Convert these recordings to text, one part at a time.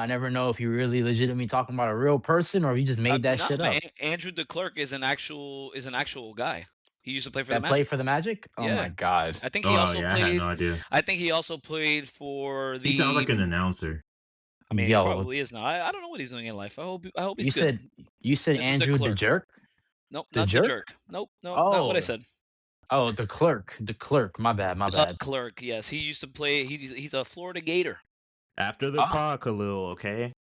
I never know if you really legitimately talking about a real person or if you just made that No, shit up. Andrew DeClerc is an actual guy. He used to play for the That played Magic. for the Magic? Oh my Yeah, god. I think he Oh also yeah, I had no played. idea. I think he also played for He sounds the. like an announcer. I mean, he Yo, probably is now. I don't know what he's doing in life. I hope he's you good. said you said Mr. Andrew the DeClerc. jerk? Nope, The not the jerk? jerk. Nope, nope, not what I Oh, said. oh, the clerk. The clerk. My bad, my The bad. Clerk. Yes, he used to play. He's a Florida Gator. After the Ah, pod, Khalil, okay?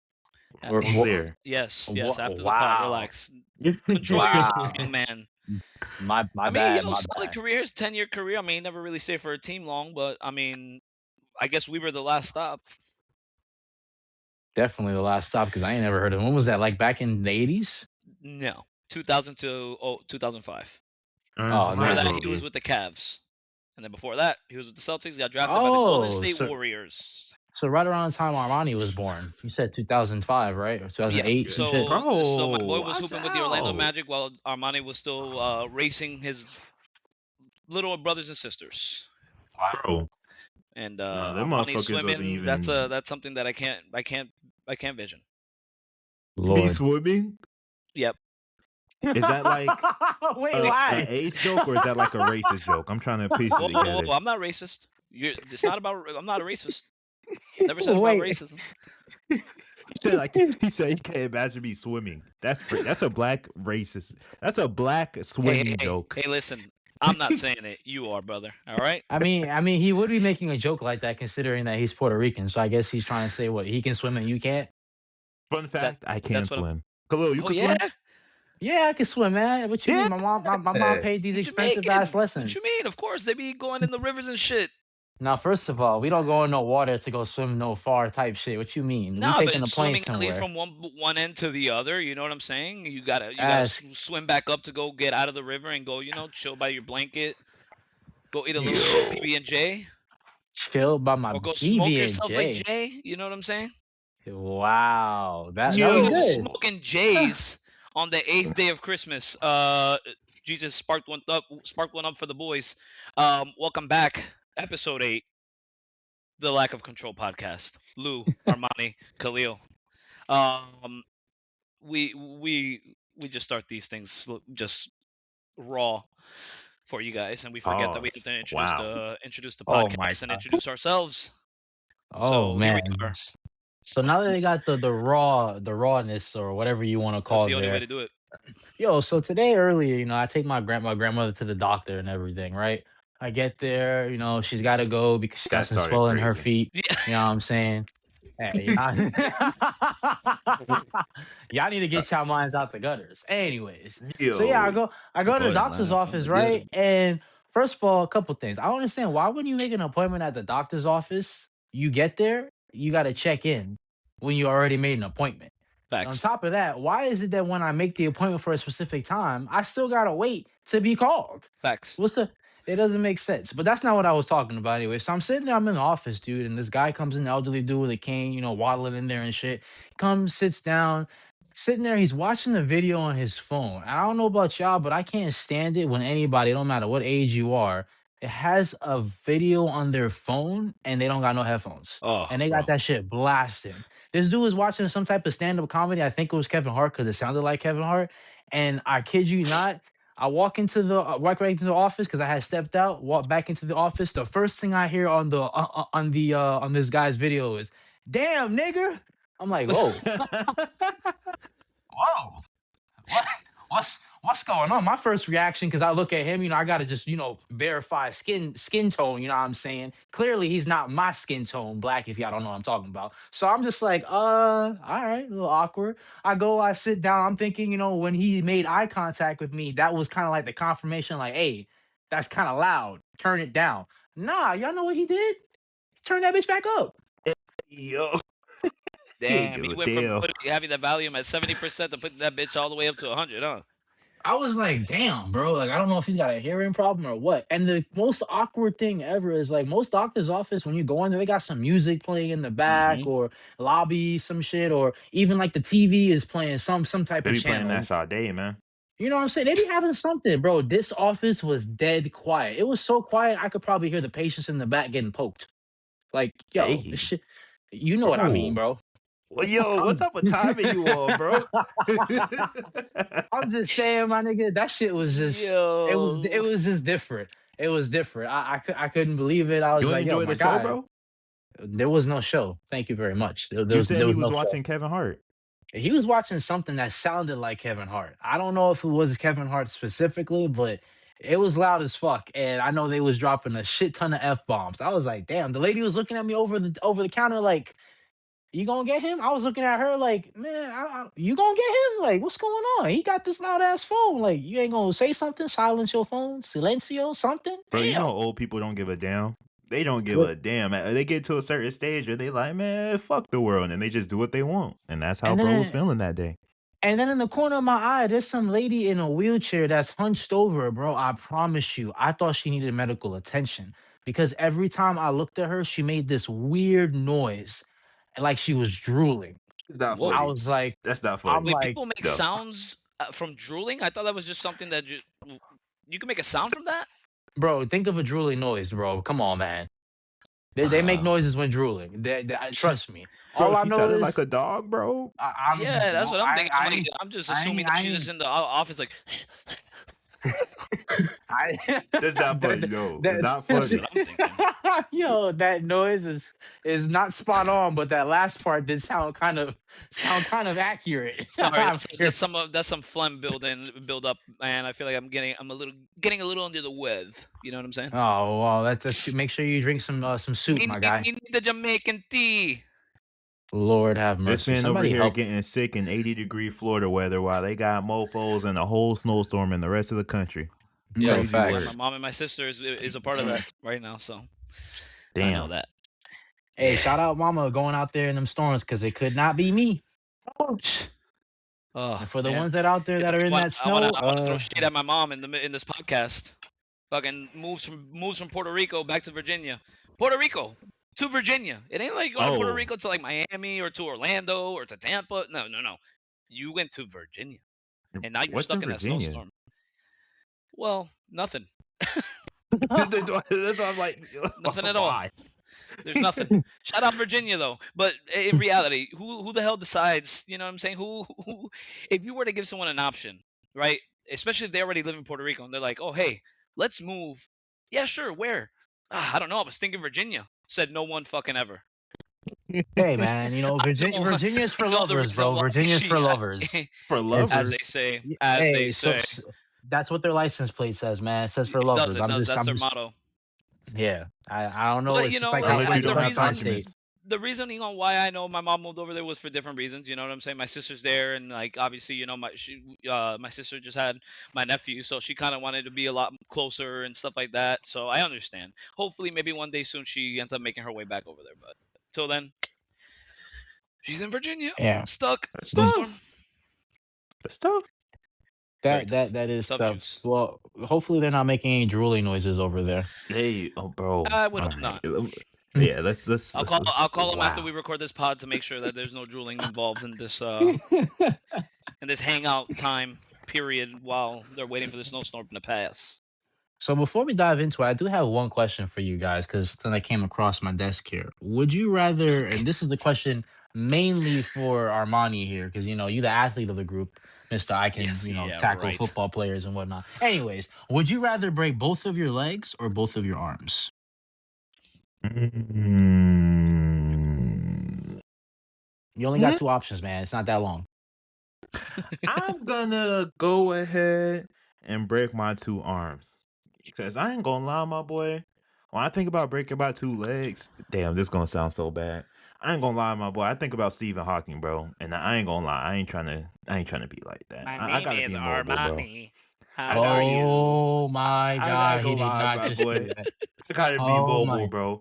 After the Almost pod. there. Yes, yes. After the pod, wow. relax. Control yourself, Wow. young man. My I mean, bad, my solid bad. career, 10-year career. I mean, he never really stayed for a team long, but I mean, I guess we were the last stop. Definitely the last stop because I ain't never heard of him. When was that? Like back in the 80s? No, 2000 to 2005. Oh, Before Might as that, damn. well he was be. with the Cavs, and then before that, he was with the Celtics. Got drafted by the Golden Oh, State so Warriors. so right around the time Armani was born. You said 2005, right? Or Yeah. 2008, some shit. So my boy Bro, was watch hooping with the Orlando out. Magic while Armani was still racing his little brothers and sisters. Wow. Bro. And No, them Armani motherfuckers wasn't swimming. even That's something that I can't vision. be Lord. swimming. Yep. Is that like Wait, a why? age joke or is that like a racist joke? I'm trying to piece it Whoa, whoa, whoa, together. whoa, I'm not racist. It's not about. I'm not a racist. Never said about Wait. racism. He said he can't imagine me swimming. That's a black racist. That's a black Hey, swimming joke. hey, listen. I'm not saying it. You are, brother. All right. I mean, he would be making a joke like that considering that he's Puerto Rican. So I guess he's trying to say what he can swim and you can't. Fun That fact, I can that's what I'm. swim. Khalil, you Oh can yeah. swim? Yeah, I can swim, man. What you Yeah. mean? My mom paid these You expensive ass Jamaican. What lessons. you mean? Of course they be going in the rivers and shit. Now, first of all, we don't go in no water to go swim no far type shit. What you mean? We Nah, taking but a plane swimming at least somewhere. from one end to the other. You know what I'm saying? You gotta Ask swim back up to go get out of the river and go. Chill by your blanket. Go eat a little Yo. PB and J, chill by my or go smoke BB and yourself a J. J. You know what I'm saying? Wow, that was Speaking of good. Yo. smoking J's, on the eighth day of Christmas, Jesus sparked one up for the boys. Welcome back, episode 8, the Lack of Control podcast. Lou, Armani, Khalil. Um, we just start these things just raw for you guys, and we forget that we have to Wow. introduce the Oh my podcast and god. introduce ourselves. Oh So here we man. are. So now that they got the rawness or whatever you want to That's call the only way there. to do it. Yo, so today earlier, I take my grandmother to the doctor and everything, right? I get there, she's got to go because she got That some started swelling in her crazy. feet. Yeah. You know what I'm saying? Hey, y'all need to get y'all minds out the gutters. Anyways, so yeah, I Yo. go I go to the Good doctor's man. office, right? And first of all, a couple things. I don't understand why when you make an appointment at the doctor's office, you get there, you got to check in when you already made an appointment. On Facts. top of that, why is it that when I make the appointment for a specific time, I still gotta wait to be called? Facts. What's the It doesn't make sense. But that's not what I was talking about anyway. So I'm sitting there, I'm in the office, dude, and this guy comes in, elderly dude with a cane, waddling in there and shit. Comes, sits down, sitting there, he's watching the video on his phone. I don't know about y'all, but I can't stand it when anybody, it don't matter what age you are, it has a video on their phone and they don't got no headphones. Oh, And they got bro. that shit blasting. This dude was watching some type of stand-up comedy. I think it was Kevin Hart because it sounded like Kevin Hart. And I kid you not, I walk right into the office because I had stepped out. Walk back into the office. The first thing I hear on this guy's video is, "Damn, nigga." I'm like, whoa, whoa, what, what's going on? My first reaction, because I look at him, I gotta just verify skin tone. You know what I'm saying? Clearly, he's not my skin tone, black. If y'all don't know what I'm talking about, so I'm just like, all right, a little awkward. I sit down. I'm thinking, when he made eye contact with me, that was kind of like the confirmation, like, hey, that's kind of loud. Turn it down. Nah, y'all know what he did? Turn that bitch back up. Yo. He ain't Damn, give he a went from damn. having the volume at 70% to putting that bitch all the way up to 100, huh? I was like, damn, bro. Like, I don't know if he's got a hearing problem or what. And the most awkward thing ever is like most doctor's office, when you go in there, they got some music playing in the back Mm-hmm. or lobby, some shit, or even like the TV is playing some type They of be playing that channel. Sade, man. You know what I'm saying? They be having something, bro. This office was dead quiet. It was so quiet I could probably hear the patients in the back getting poked. Like, yo, this Hey. shit, you know what I mean, Bro. bro. Well, yo, what I'm, type of timing you on, bro? I'm just saying, my nigga, that shit was just it Yo. was just different. It was different. I couldn't believe it. I was You like, yo, enjoy the my show, guy, bro? there was no show. Thank you very much. You said There he was was no show. watching Kevin Hart. He was watching something that sounded like Kevin Hart. I don't know if it was Kevin Hart specifically, but it was loud as fuck. And I know they was dropping a shit ton of F bombs. I was like, damn, the lady was looking at me over the counter like, you gonna get him? I was looking at her like, man, you gonna get him? Like, what's going on? He got this loud ass phone. Like, you ain't gonna say something? Silence your phone, silencio, something. Bro, you know Damn. old people don't give a damn. They don't give But a damn. They get to a certain stage where they like, man, fuck the world, and they just do what they want. And that's how and bro was then feeling that day. and then in the corner of my eye, there's some lady in a wheelchair that's hunched over, bro. I promise you, I thought she needed medical attention because every time I looked at her, she made this weird noise, like she was drooling. It's not Whoa. I funny. was like, That's not I'm funny. Wait, like, people make No. sounds from drooling? I thought that was just something that you can make a sound from that? bro, think of a drooling noise, bro. Come on, man. They make Wow. noises when drooling. Trust me. Bro, All I he know sounded like is a dog, bro. I'm Yeah, that's no, what I'm thinking. I'm like, ain't I'm just I assuming ain't that I she's ain't just in the office, like. I That's not funny. that No, it's not That's funny. what I'm thinking. yo, that noise is not spot on, but that last part did sound kind of accurate. Sorry, I'm here. that's some phlegm build up, and I feel like getting a little under the weather. You know what I'm saying? Oh well, make sure you drink some soup, my guy. Me need the Jamaican tea. Lord have This mercy. man over Somebody here help. getting sick in 80-degree Florida weather while they got mofos and a whole snowstorm in the rest of the country. Yep, Yo, Crazy and my facts. work. mom and my sister is a part of that right now, so I know Damn. that. Hey, Yeah. shout out mama going out there in them storms because it could not be me. Oh And for the man, ones that out there it's that are like in that snow, I wanna throw shade at my mom in this podcast. Fucking moves from Puerto Rico back to Virginia. Puerto Rico to Virginia. It ain't like going to Puerto Oh, Rico to like Miami or to Orlando or to Tampa. No, no, no. You went to Virginia, and now you're what's in stuck in that Virginia? snowstorm. Well, nothing, That's why I'm like, nothing at all. why? There's nothing. Shout out Virginia though, but in reality, who the hell decides? You know what I'm saying? Who if you were to give someone an option, right? Especially if they already live in Puerto Rico and they're like, oh hey, let's move. Yeah, sure. Where? I don't know. I was thinking Virginia. Said no one fucking ever. hey man, I know. Virginia's I for know the lovers, reason bro. why Virginia's she, for lovers. For It's as they lovers. say, as they hey, say, that's what their license plate says, man. It says for it does. lovers. It does. That's I'm their just motto. yeah. I don't know. But It's you just know, like Unless you California don't the doesn't have have reasoning, tri-state. documents. the reasoning on why I know my mom moved over there was for different reasons. You know what I'm saying? My sister's there, and like obviously, you know, my sister just had my nephew, so she kind of wanted to be a lot closer and stuff like that. So I understand. Hopefully, maybe one day soon she ends up making her way back over there. But till then, she's in Virginia, Yeah. stuck, That's Mm. snowstorm. tough. That's tough. Very That tough. that is Tough tough. juice. Well, hopefully they're not making any drooling noises over there. Hey, oh, bro. I would All hope right. not. Yeah, let's I'll call him after we wow. record this pod to make sure that there's no drooling involved in this hangout time period while they're waiting for the snowstorm to pass. So before we dive into it, I do have one question for you guys because then I came across my desk here. Would you rather, and this is a question mainly for Armani here, because you the athlete of the group, Mister. I Yeah, can yeah, tackle right. football players and whatnot. Anyways, would you rather break both of your legs or both of your arms? Mm. You only got Hmm? two options, man. It's not that long. I'm gonna go ahead and break my two arms. Because I ain't gonna lie, my boy. When I think about breaking my two legs, damn, this gonna sound so bad. I ain't gonna lie, my boy. I think about Stephen Hawking, bro. And I ain't gonna lie, I ain't trying to be like that. My I name gotta is be mobile, bro. Armani. How I are gotta be you? Oh my I not God, he gonna did lie, not my just boy. do that. I gotta be Oh mobile, my. bro.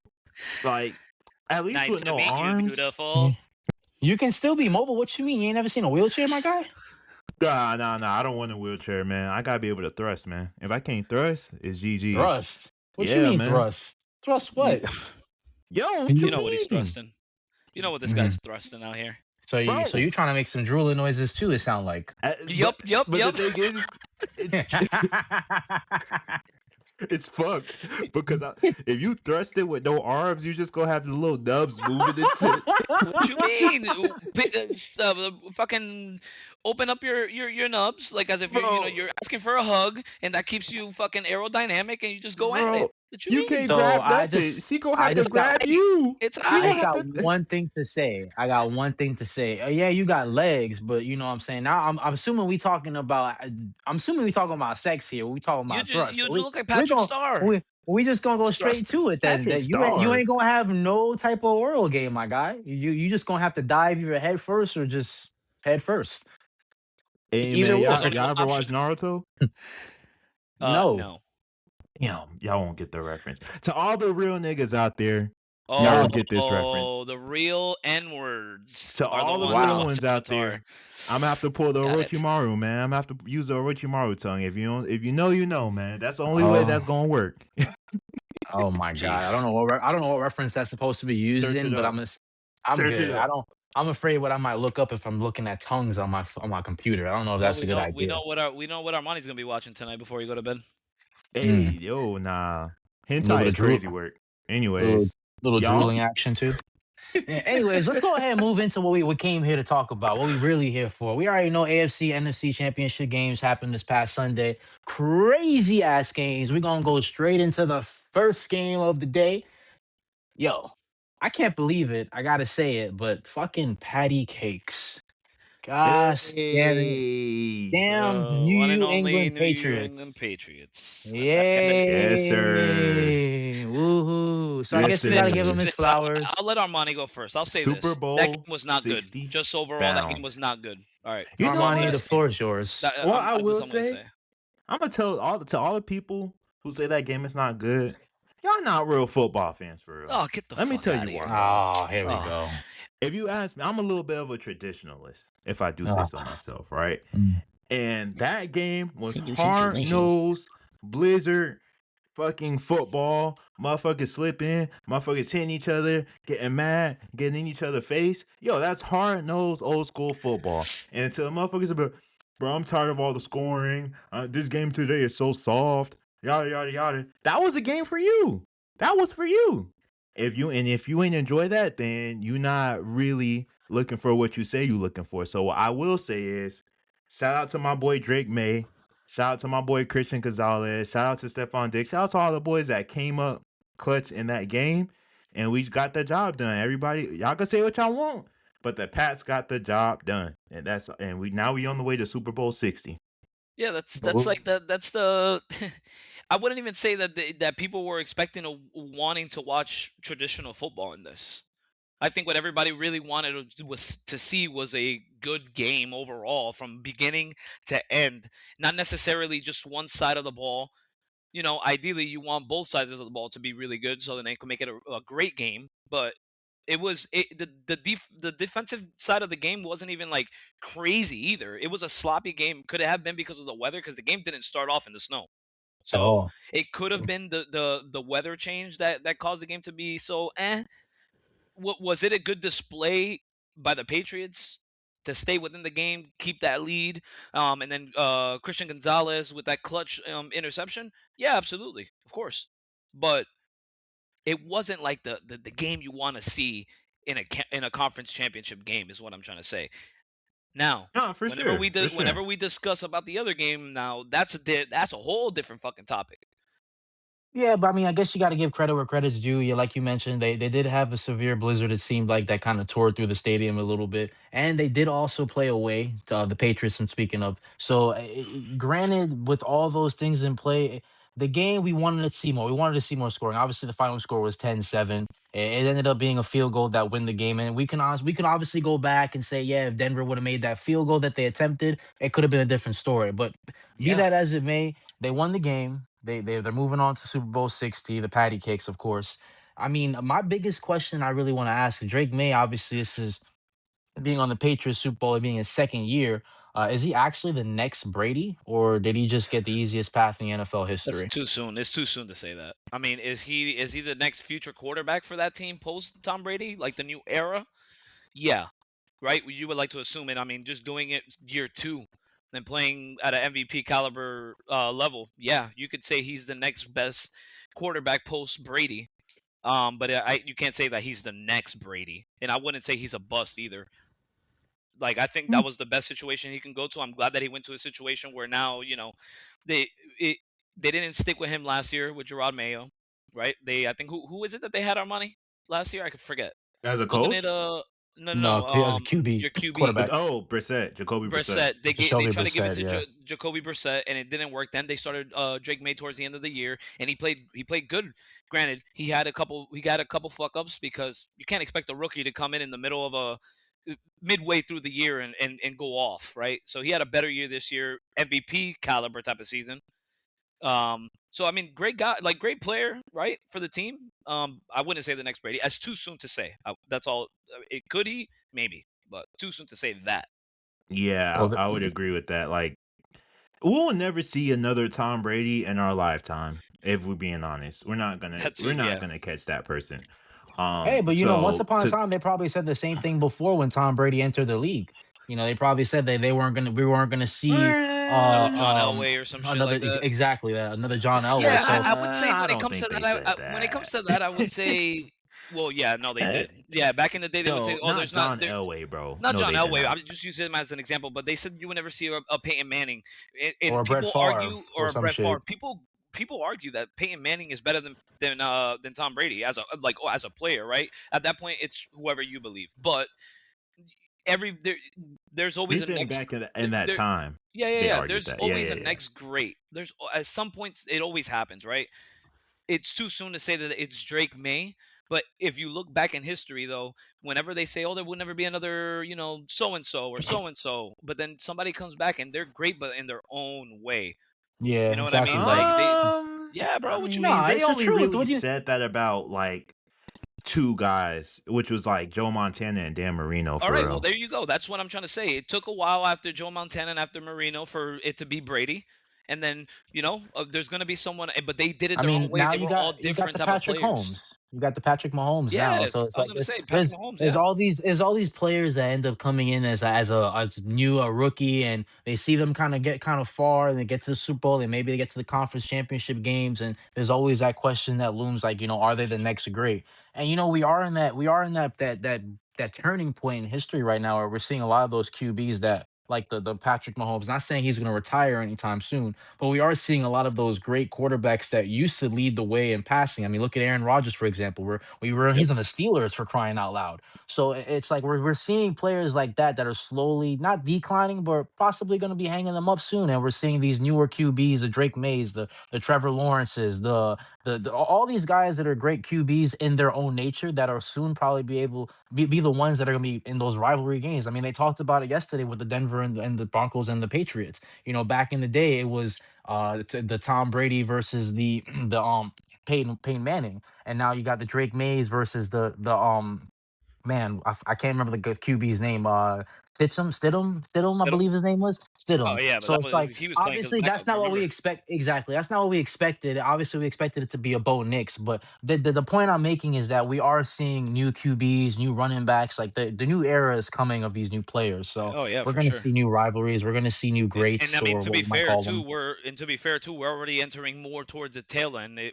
Like, at least Nice with to no meet you, arms. beautiful. You can still be mobile. What you mean? You ain't never seen a wheelchair, my guy? Nah. I don't want a wheelchair, man. I gotta be able to thrust, man. If I can't thrust, it's GG's. Thrust. What you Yeah, mean man. thrust? Thrust You, what? Yo, what you you know what he's mean? thrusting. You know what this Mhm. guy's thrusting out here. So Bro. you trying to make some drooling noises too? It sound like. Yup, yup, But the yup. thing is, it's It's fucked because if you thrust it with no arms, you just gonna have the little nubs moving and shit. What you mean? Fucking open up your nubs like as if Bro, you're asking for a hug, and that keeps you fucking aerodynamic, and you just go at it. bro, What you you mean? can't So grab nothing. She gonna have I to just It's got grab tight. you. It's She I gonna just tight. have got to. one thing to say. I got one thing to say. Yeah, you got legs, but you know what I'm saying. Now I'm assuming we talking about. I'm assuming we talking about sex here. We talking about thrust. You So just look like we Patrick going Star. we just gonna go straight Thrusting. to it then. Patrick That you Star. ain't gonna have no type of oral game, my guy. You just gonna have to dive either head first or just head first. Hey Either man, There's y'all or. only one y'all ever option. watch Naruto? No. No. Y'all won't get the reference. To all the real niggas out there, y'all will get this reference. Oh, the real N words To are the all the ones real Wow. watching ones out Avatar. there, I'm gonna have to pull the Got it. Orochimaru, man. I'm gonna have to use the Orochimaru tongue. If you don't, if you know, you know, man. That's the only way Oh. that's gonna work. Oh my god. Jeez. I don't know what reference that's supposed to be used Search it in, but up. I'm Search it good. I up. don't I'm afraid what I might look up if I'm looking at tongues on on my computer. I don't know if Well, that's a good we idea. know what Armani's gonna be watching tonight before you go to bed. Hey, Mm. yo, nah. A little Hentai bit of is drool crazy work. little, Anyways, little y'all. drooling action too. Anyways, let's go ahead and move into what we came here to talk about. What we really here for. We already know AFC, NFC championship games happened this past Sunday. Crazy ass games. We're gonna go straight into the first game of the day. Yo, I can't believe it. I gotta say it, but fucking patty cakes. Gosh damn it. Hey. Damn The one and New only England New England Patriots. Patriots are back in the Yes, sir. Yay. Woohoo. So I Yes, guess we gotta This give is him sir. his this. flowers. I'll let Armani go first. I'll say Super this. That Bowl game was not good. 60 Just overall, that game bound. was not good. All right. You That's know all I'm Armani, gonna the what? say. floor is yours. What I That's will all I'm gonna say, say. I'm gonna tell all the people who say that game is not good. Y'all not real football fans for real. Oh, get the Let me fuck tell out you of here, why. bro. Oh, here we Oh, go. If you ask me, I'm a little bit of a traditionalist, if I do say Oh, so myself, right? mm. And that game was hard congratulations. nosed blizzard fucking football. Motherfuckers slipping, motherfuckers hitting each other, getting mad, getting in each other's face. Yo, that's hard nosed old school football. And until motherfuckers about, bro, I'm tired of all the scoring. This game today is so soft. Yada yada yada. That was a game for you. That was for you. If you ain't enjoy that, then you not really looking for what you say you looking for. So what I will say is, shout out to my boy Drake May. Shout out to my boy Christian Gonzalez. Shout out to Stephon Diggs. Shout out to all the boys that came up clutch in that game, and we got the job done. Everybody, y'all can say what y'all want, but the Pats got the job done, and we on the way to Super Bowl 60. Yeah, that's like that's the. I wouldn't even say that that people were expecting or wanting to watch traditional football in this. I think what everybody really wanted was to see was a good game overall from beginning to end, not necessarily just one side of the ball. Ideally you want both sides of the ball to be really good so then they can make it a great game. But the defensive side of the game wasn't even like crazy either. It was a sloppy game. Could it have been because of the weather? Because the game didn't start off in the snow. At So all. it could have been the weather change that caused the game to be so eh. Was it a good display by the Patriots to stay within the game, keep that lead, and then Christian Gonzalez with that clutch interception? Yeah, absolutely, of course. But it wasn't like the game you want to see in a conference championship game, is what I'm trying to say. Now, No, for sure, for sure. whenever we discuss about the other game, now that's a whole different fucking topic. Yeah, but I mean, I guess you got to give credit where credit's due. Yeah, like you mentioned, they did have a severe blizzard. It seemed like that kind of tore through the stadium a little bit, and they did also play away to the Patriots. I'm speaking of. So, granted, with all those things in play, the game we wanted to see more. We wanted to see more scoring. Obviously, the final score was 10-7. It ended up being a field goal that win the game, and we can obviously go back and say, yeah, if Denver would have made that field goal that they attempted, it could have been a different story. But be Yeah, that as it may, they won the game. They're moving on to Super Bowl 60, the patty cakes, of course. I mean, my biggest question I really want to ask Drake May, obviously, this is being on the Patriots Super Bowl, being his second year. Is he actually the next Brady, or did he just get the easiest path in the NFL that's history? too soon. It's too soon to say that. I mean, is he the next future quarterback for that team post Tom Brady, like the new era? Yeah, right. You would like to assume it. I mean, just doing it year two. and playing at an MVP caliber level, yeah, you could say he's the next best quarterback post Brady. But you can't say that he's the next Brady, and I wouldn't say he's a bust either. Like I think Hmm. that was the best situation he can go to. I'm glad that he went to a situation where now they it, they didn't stick with him last year with Gerard Mayo, right? I think who is it that they had Armani last year? I could forget. As a Wasn't coach? it no no No, no as a QB your QB quarterback, Brissett, Jacoby Brissett. Brissett. They Jacoby tried to give it Brissett. to Yeah. Jacoby Brissett, and it didn't work. Then they started Drake May towards the end of the year, and he played good. Granted, he had a couple fuck ups because you can't expect a rookie to come in the middle of a midway through the year and go off, right? So he had a better year this year, MVP caliber type of season. So I mean, great guy, like great player, right, for the team. I wouldn't say the next Brady. It's too soon to say. That's all. It could he maybe, but too soon to say that. Yeah, Well, I would agree with that. Like, we'll never see another Tom Brady in our lifetime. If we're being honest, That we're too, not yeah. gonna catch that person. hey, but once So upon a to time, they probably said the same thing before when Tom Brady entered the league. They probably said that we weren't gonna see Another uh John eh, Elway or some shit another like that. exactly that, another John Elway. Yeah, So I would say I when it don't comes think to they that, said when it comes that. to that, I would say, well, yeah, no, they Eh, did. Yeah, back in the day, they would say, no, oh, not John Elway, bro. not No, John they did Elway. I not. would just use him as an example, but they said you would never see a Peyton Manning, or and Brett people Favre argue, or or a some Brett shit. Favre. People argue that Peyton Manning is better than Tom Brady as a player, right? At that point, it's whoever you believe. But every there's always You're a saying next back in that there. time, Yeah, yeah, they yeah. argued There's that. Yeah, always a yeah, yeah. next great. There's at some points it always happens, right? It's too soon to say that it's Drake May. But if you look back in history, though, whenever they say, "Oh, there will never be another," so and so or so and so, but then somebody comes back and they're great, but in their own way. You Yeah, know what I exactly. mean? Like yeah, I bro. What you mean, mean? Nah, they it's the only truth. really What do you? said that about like two guys, which was like Joe Montana and Dan Marino All for right, well, real. there you go. That's what I'm trying to say. It took a while after Joe Montana and after Marino for it to be Brady, and then there's gonna be someone, but they did it I their own mean, way. now They were all you got different the type of Patrick players. Holmes. You got the Patrick Mahomes now. Yeah, So it's I was like gonna say Patrick there's Mahomes. there's Yeah, all these players that end up coming in as new a rookie, and they see them kind of get kind of far, and they get to the Super Bowl, and maybe they get to the conference championship games, and there's always that question that looms, like, are they the next great? And we are in that turning point in history right now, where we're seeing a lot of those QBs that, like the Patrick Mahomes. Not saying he's going to retire anytime soon, but we are seeing a lot of those great quarterbacks that used to lead the way in passing. I mean, look at Aaron Rodgers, for example. yep. He's on the Steelers, for crying out loud. So it's like we're seeing players like that are slowly not declining, but possibly going to be hanging them up soon. And we're seeing these newer QBs, the Drake Mays, the Trevor Lawrences, all these guys that are great QBs in their own nature, that are soon probably be the ones that are going to be in those rivalry games. I mean, they talked about it yesterday with the Denver and the Broncos and the Patriots. Back in the day, it was the Tom Brady versus the the Peyton Manning, and now you got the Drake Mays versus the man, I can't remember the good QB's name. Stidham, I Stidham. believe his name was Oh Stidham. yeah, but So that it's was like, he was playing his obviously that's backup. not what we Remember? expect. Exactly, that's not what we expected. Obviously, we expected it to be a Bo Nix, but the point I'm making is that we are seeing new QBs, new running backs. Like the new era is coming of these new players. So Oh yeah, we're for gonna sure. see new rivalries. We're gonna see new And I greats, mean, or to what be we might fair call too, them. we're already entering more towards the tail end. I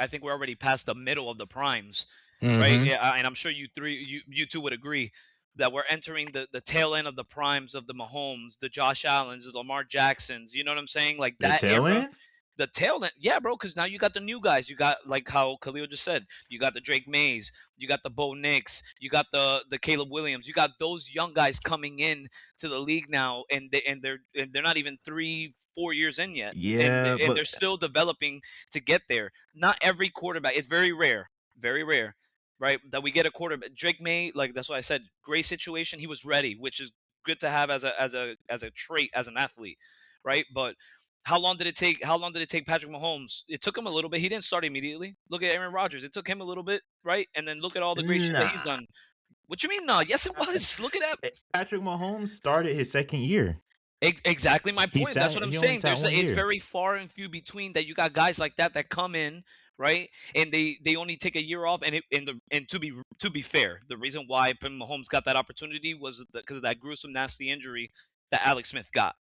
think we're already past the middle of the primes, right? Mm-hmm. Yeah, and I'm sure you two would agree that we're entering the tail end of the primes of the Mahomes, the Josh Allens, the Lamar Jacksons. You know what I'm saying? Like The that tail era, end? the tail end. Yeah, bro. Because now you got the new guys. You got, like how Khalil just said. You got the Drake Mays. You got the Bo Nix. You got the Caleb Williams. You got those young guys coming in to the league now, and they're not even 3 4 years in yet, Yeah, and they're but still developing to get there. Not every quarterback. It's very rare, right? That we get a quarterback. Drake May, like that's what I said. Great situation. He was ready, which is good to have as a trait as an athlete, right? But how long did it take? How long did it take Patrick Mahomes? It took him a little bit. He didn't start immediately. Look at Aaron Rodgers. It took him a little bit, right? And then look at all the great shit that he's nah. done. What you mean? No, yes, it was. Look at that. Patrick Mahomes started his second year. Exactly my point. That's what I'm He only saying. sat one It's year. very far and few between that you got guys like that come in, right, and they only take a year off. And to be fair, the reason why Mahomes got that opportunity was because of that gruesome, nasty injury that Alex Smith got.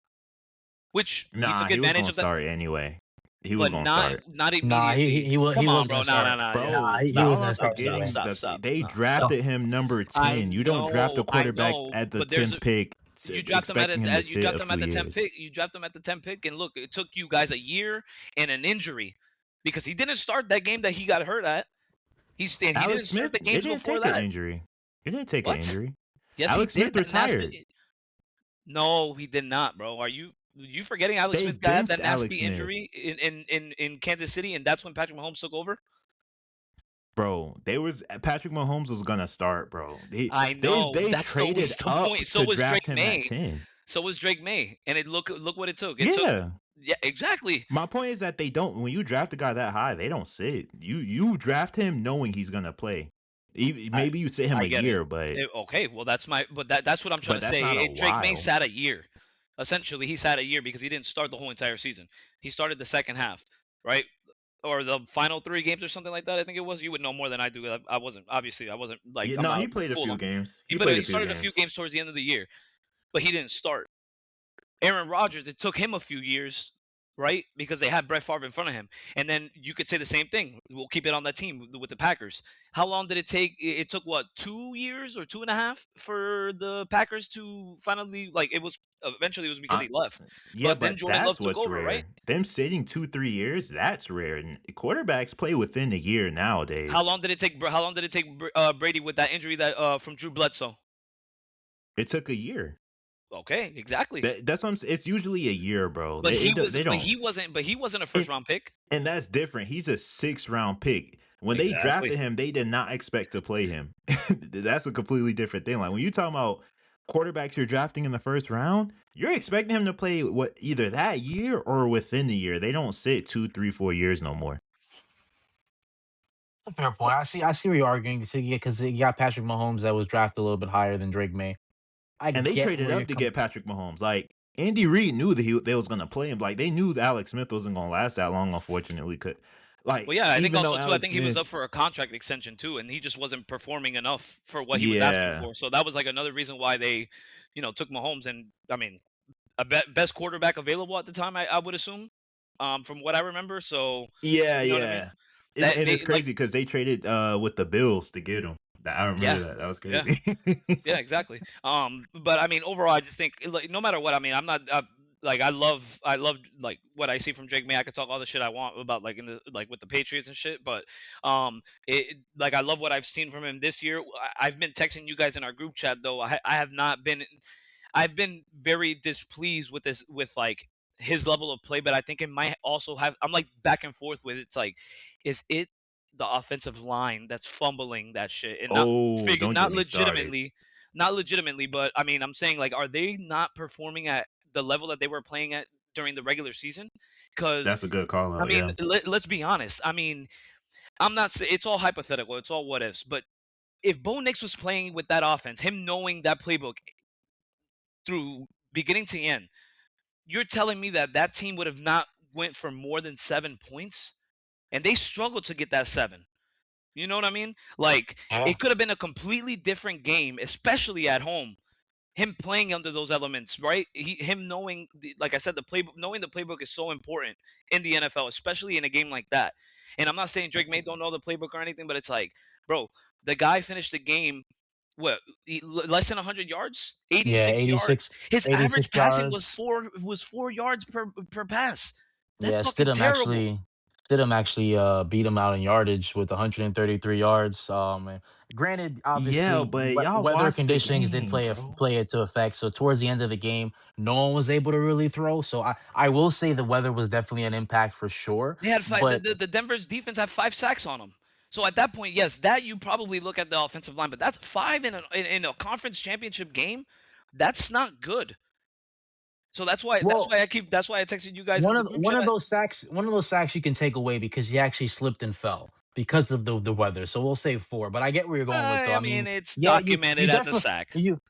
which he Nah, took he was advantage gonna of that, start anyway. He was but gonna not start. not Nah, immediately. he Come was on, gonna bro. Nah, nah, start. nah. Yeah. Nah, Bro, he Stop, was y'all are gonna stop, start stop, forgetting anyway. stop, that stop. they So drafted him number I 10. You don't draft a know, I quarterback know, at the but there's 10th pick you draft them expecting him to you sit draft a them few at the 10th years. pick. You draft them at the 10th pick, and look, it took you guys a year and an injury because he didn't start that game that he got hurt at. He didn't Alex start Smith, the it games didn't before take an that. injury. It didn't take an What? injury. Yes, he Alex Smith did, and that's retired. the. No, he did not, bro. Are you forgetting Alex They Smith got benched that Alex nasty Smith. injury in Kansas City, and that's when Patrick Mahomes took over? Bro, they was Patrick Mahomes was gonna start, bro. They I they know. they That's traded always the up point. So to was draft Drake him at May. 10. So was Drake May, and look what it took. It took. Yeah. Yeah, exactly. My point is that they don't when you draft a guy that high, they don't sit. You draft him knowing he's gonna play. I Maybe you sit him I a get it. year, but Okay, well that's what I'm trying to that's say. not a Drake May while. sat a year. Essentially, he sat a year because he didn't start the whole entire season. He started the second half, right? Or the final 3 games or something like that. I think it was. You would know more than I do. I wasn't obviously. I wasn't like Yeah, I'm no, not he played a full few on. games. He He but played a he few started a few games. games towards the end of the year, but he didn't start. Aaron Rodgers, it took him a few years, right? Because they had Brett Favre in front of him. And then you could say the same thing. We'll keep it on that team with the Packers. How long did it take? It took what, 2 years or 2.5 for the Packers to finally like it was eventually it was because Uh, he left. yeah, But then but Jordan Love that's took what's over, right? rare. Them sitting 2-3 years, that's rare. Quarterbacks play within a year nowadays. How long did it take Brady with that injury that from Drew Bledsoe? It took a year. Okay, exactly. That's what it's usually a year, bro. But They don't. he wasn't a first And, round pick. and that's different. He's a 6th round pick. When they Exactly. drafted him, they did not expect to play him. That's a completely different thing. Like when you talking about quarterbacks you're drafting in the 1st round, you're expecting him to play what either that year or within the year. They don't sit 2, 3, 4 years no more. fair point. I see where you're arguing. So, yeah, because you got Patrick Mahomes that was drafted a little bit higher than Drake May. I And they get traded where you're up to coming. get Patrick Mahomes. Like Andy Reid knew that they was gonna play him. Like they knew that Alex Smith wasn't gonna last that long. Unfortunately, could Well, like yeah, I think even though also too. I Alex think he was Smith, up for a contract extension too, and he just wasn't performing enough for what he was asking yeah, for. So that was like another reason why they, took Mahomes. And I mean, best quarterback available at the time, I would assume, from what I remember. So yeah, you know what I mean? yeah. That And it's they like, crazy because they traded with the Bills to get him. I remember yeah, that. That was yeah. crazy. Yeah, exactly. But I mean, overall, I just think like no matter what, I mean, I'm not like I love like what I see from Drake May. I could talk all the shit I want about like in the like with the Patriots and shit, but like I love what I've seen from him this year. I've been texting you guys in our group chat though. I have not been. I've been very displeased with this with like his level of play, but I think it might also have. I'm like back and forth with it's like, is it the offensive line that's fumbling that shit and Oh, don't get not me started. legitimately, but I mean, I'm saying like, are they not performing at the level that they were playing at during the regular season? Because That's a good call I out. mean, Yeah. let's be honest. I mean, I'm not saying it's all hypothetical, it's all what ifs, but if Bo Nix was playing with that offense, him knowing that playbook through beginning to end, you're telling me that that team would have not went for more than 7 points, and they struggled to get that 7. You know what I mean? Like Yeah, it could have been a completely different game, especially at home. Him playing under those elements, right? Him knowing, like I said, the playbook, knowing the playbook is so important in the NFL, especially in a game like that. And I'm not saying Drake May don't know the playbook or anything, but it's like, bro, the guy finished the game what less than 100 yards, yeah, 86 yards. 86, His average 86 passing was yards. four yards per pass. That's Yeah, fucking terrible. Stidham actually beat him out in yardage with 133 yards. And granted, Yeah, obviously, but y'all weather watched the conditions did game, bro. play it to effect. So towards the end of the game, no one was able to really throw. So I will say the weather was definitely an impact for sure. They had five. But The Denver's defense had 5 sacks on them. So at that point, yes, that you probably look at the offensive line, but that's 5 in a conference championship game. That's not good. So well, that's why I texted you guys in the group chat. one of those sacks you can take away because he actually slipped and fell because of the weather. So we'll say four. But I get where you're going with though. I I mean, mean, it's yeah, you documented as a definitely sack. you.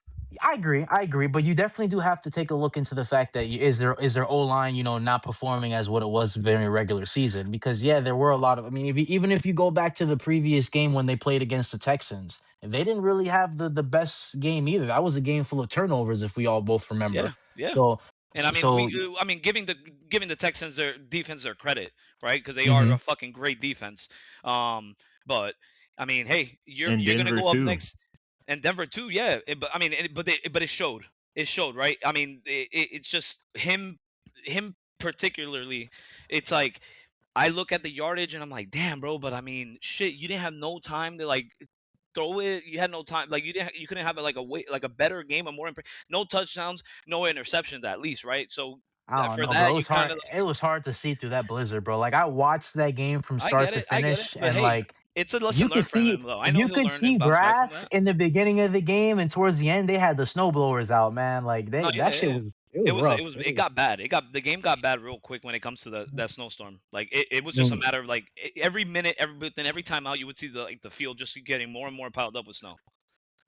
I agree, but you definitely do have to take a look into the fact that is their O line, not performing as what it was during a regular season? Because yeah, there were a lot of. I mean, even if you go back to the previous game when they played against the Texans, they didn't really have the best game either. That was a game full of turnovers, if we all both Yeah, remember. yeah. So And I mean, So, giving the Texans their defense their credit, right? Because they are a mhm. fucking great defense. Um, but I mean, hey, And you're gonna Denver go up too. next, and Denver too, yeah. But I mean, but it showed. It showed, right? I mean, it's just him particularly. It's like I look at the yardage and I'm like, damn, bro. But I mean, shit, you didn't have no time to like throw it. You had no time. Like you couldn't have like a better game, a more no touchdowns, no interceptions at least, right? So I don't for know, bro. that, It you was kind hard. of It was hard to see through that blizzard, bro. Like I watched that game from start to I get it. finish, But and hey, like it's a lesson learned for him, though. I know you he'll could learn and see bounce back from grass that. in the beginning of the game, and towards the end they had the snow blowers out, man. Like No, yeah, that shit yeah. was it was rough. It got bad. The game got bad real quick when it comes to that snowstorm. Like it was I just a mean, matter of like every minute, every time out, you would see the field just getting more and more piled up with snow.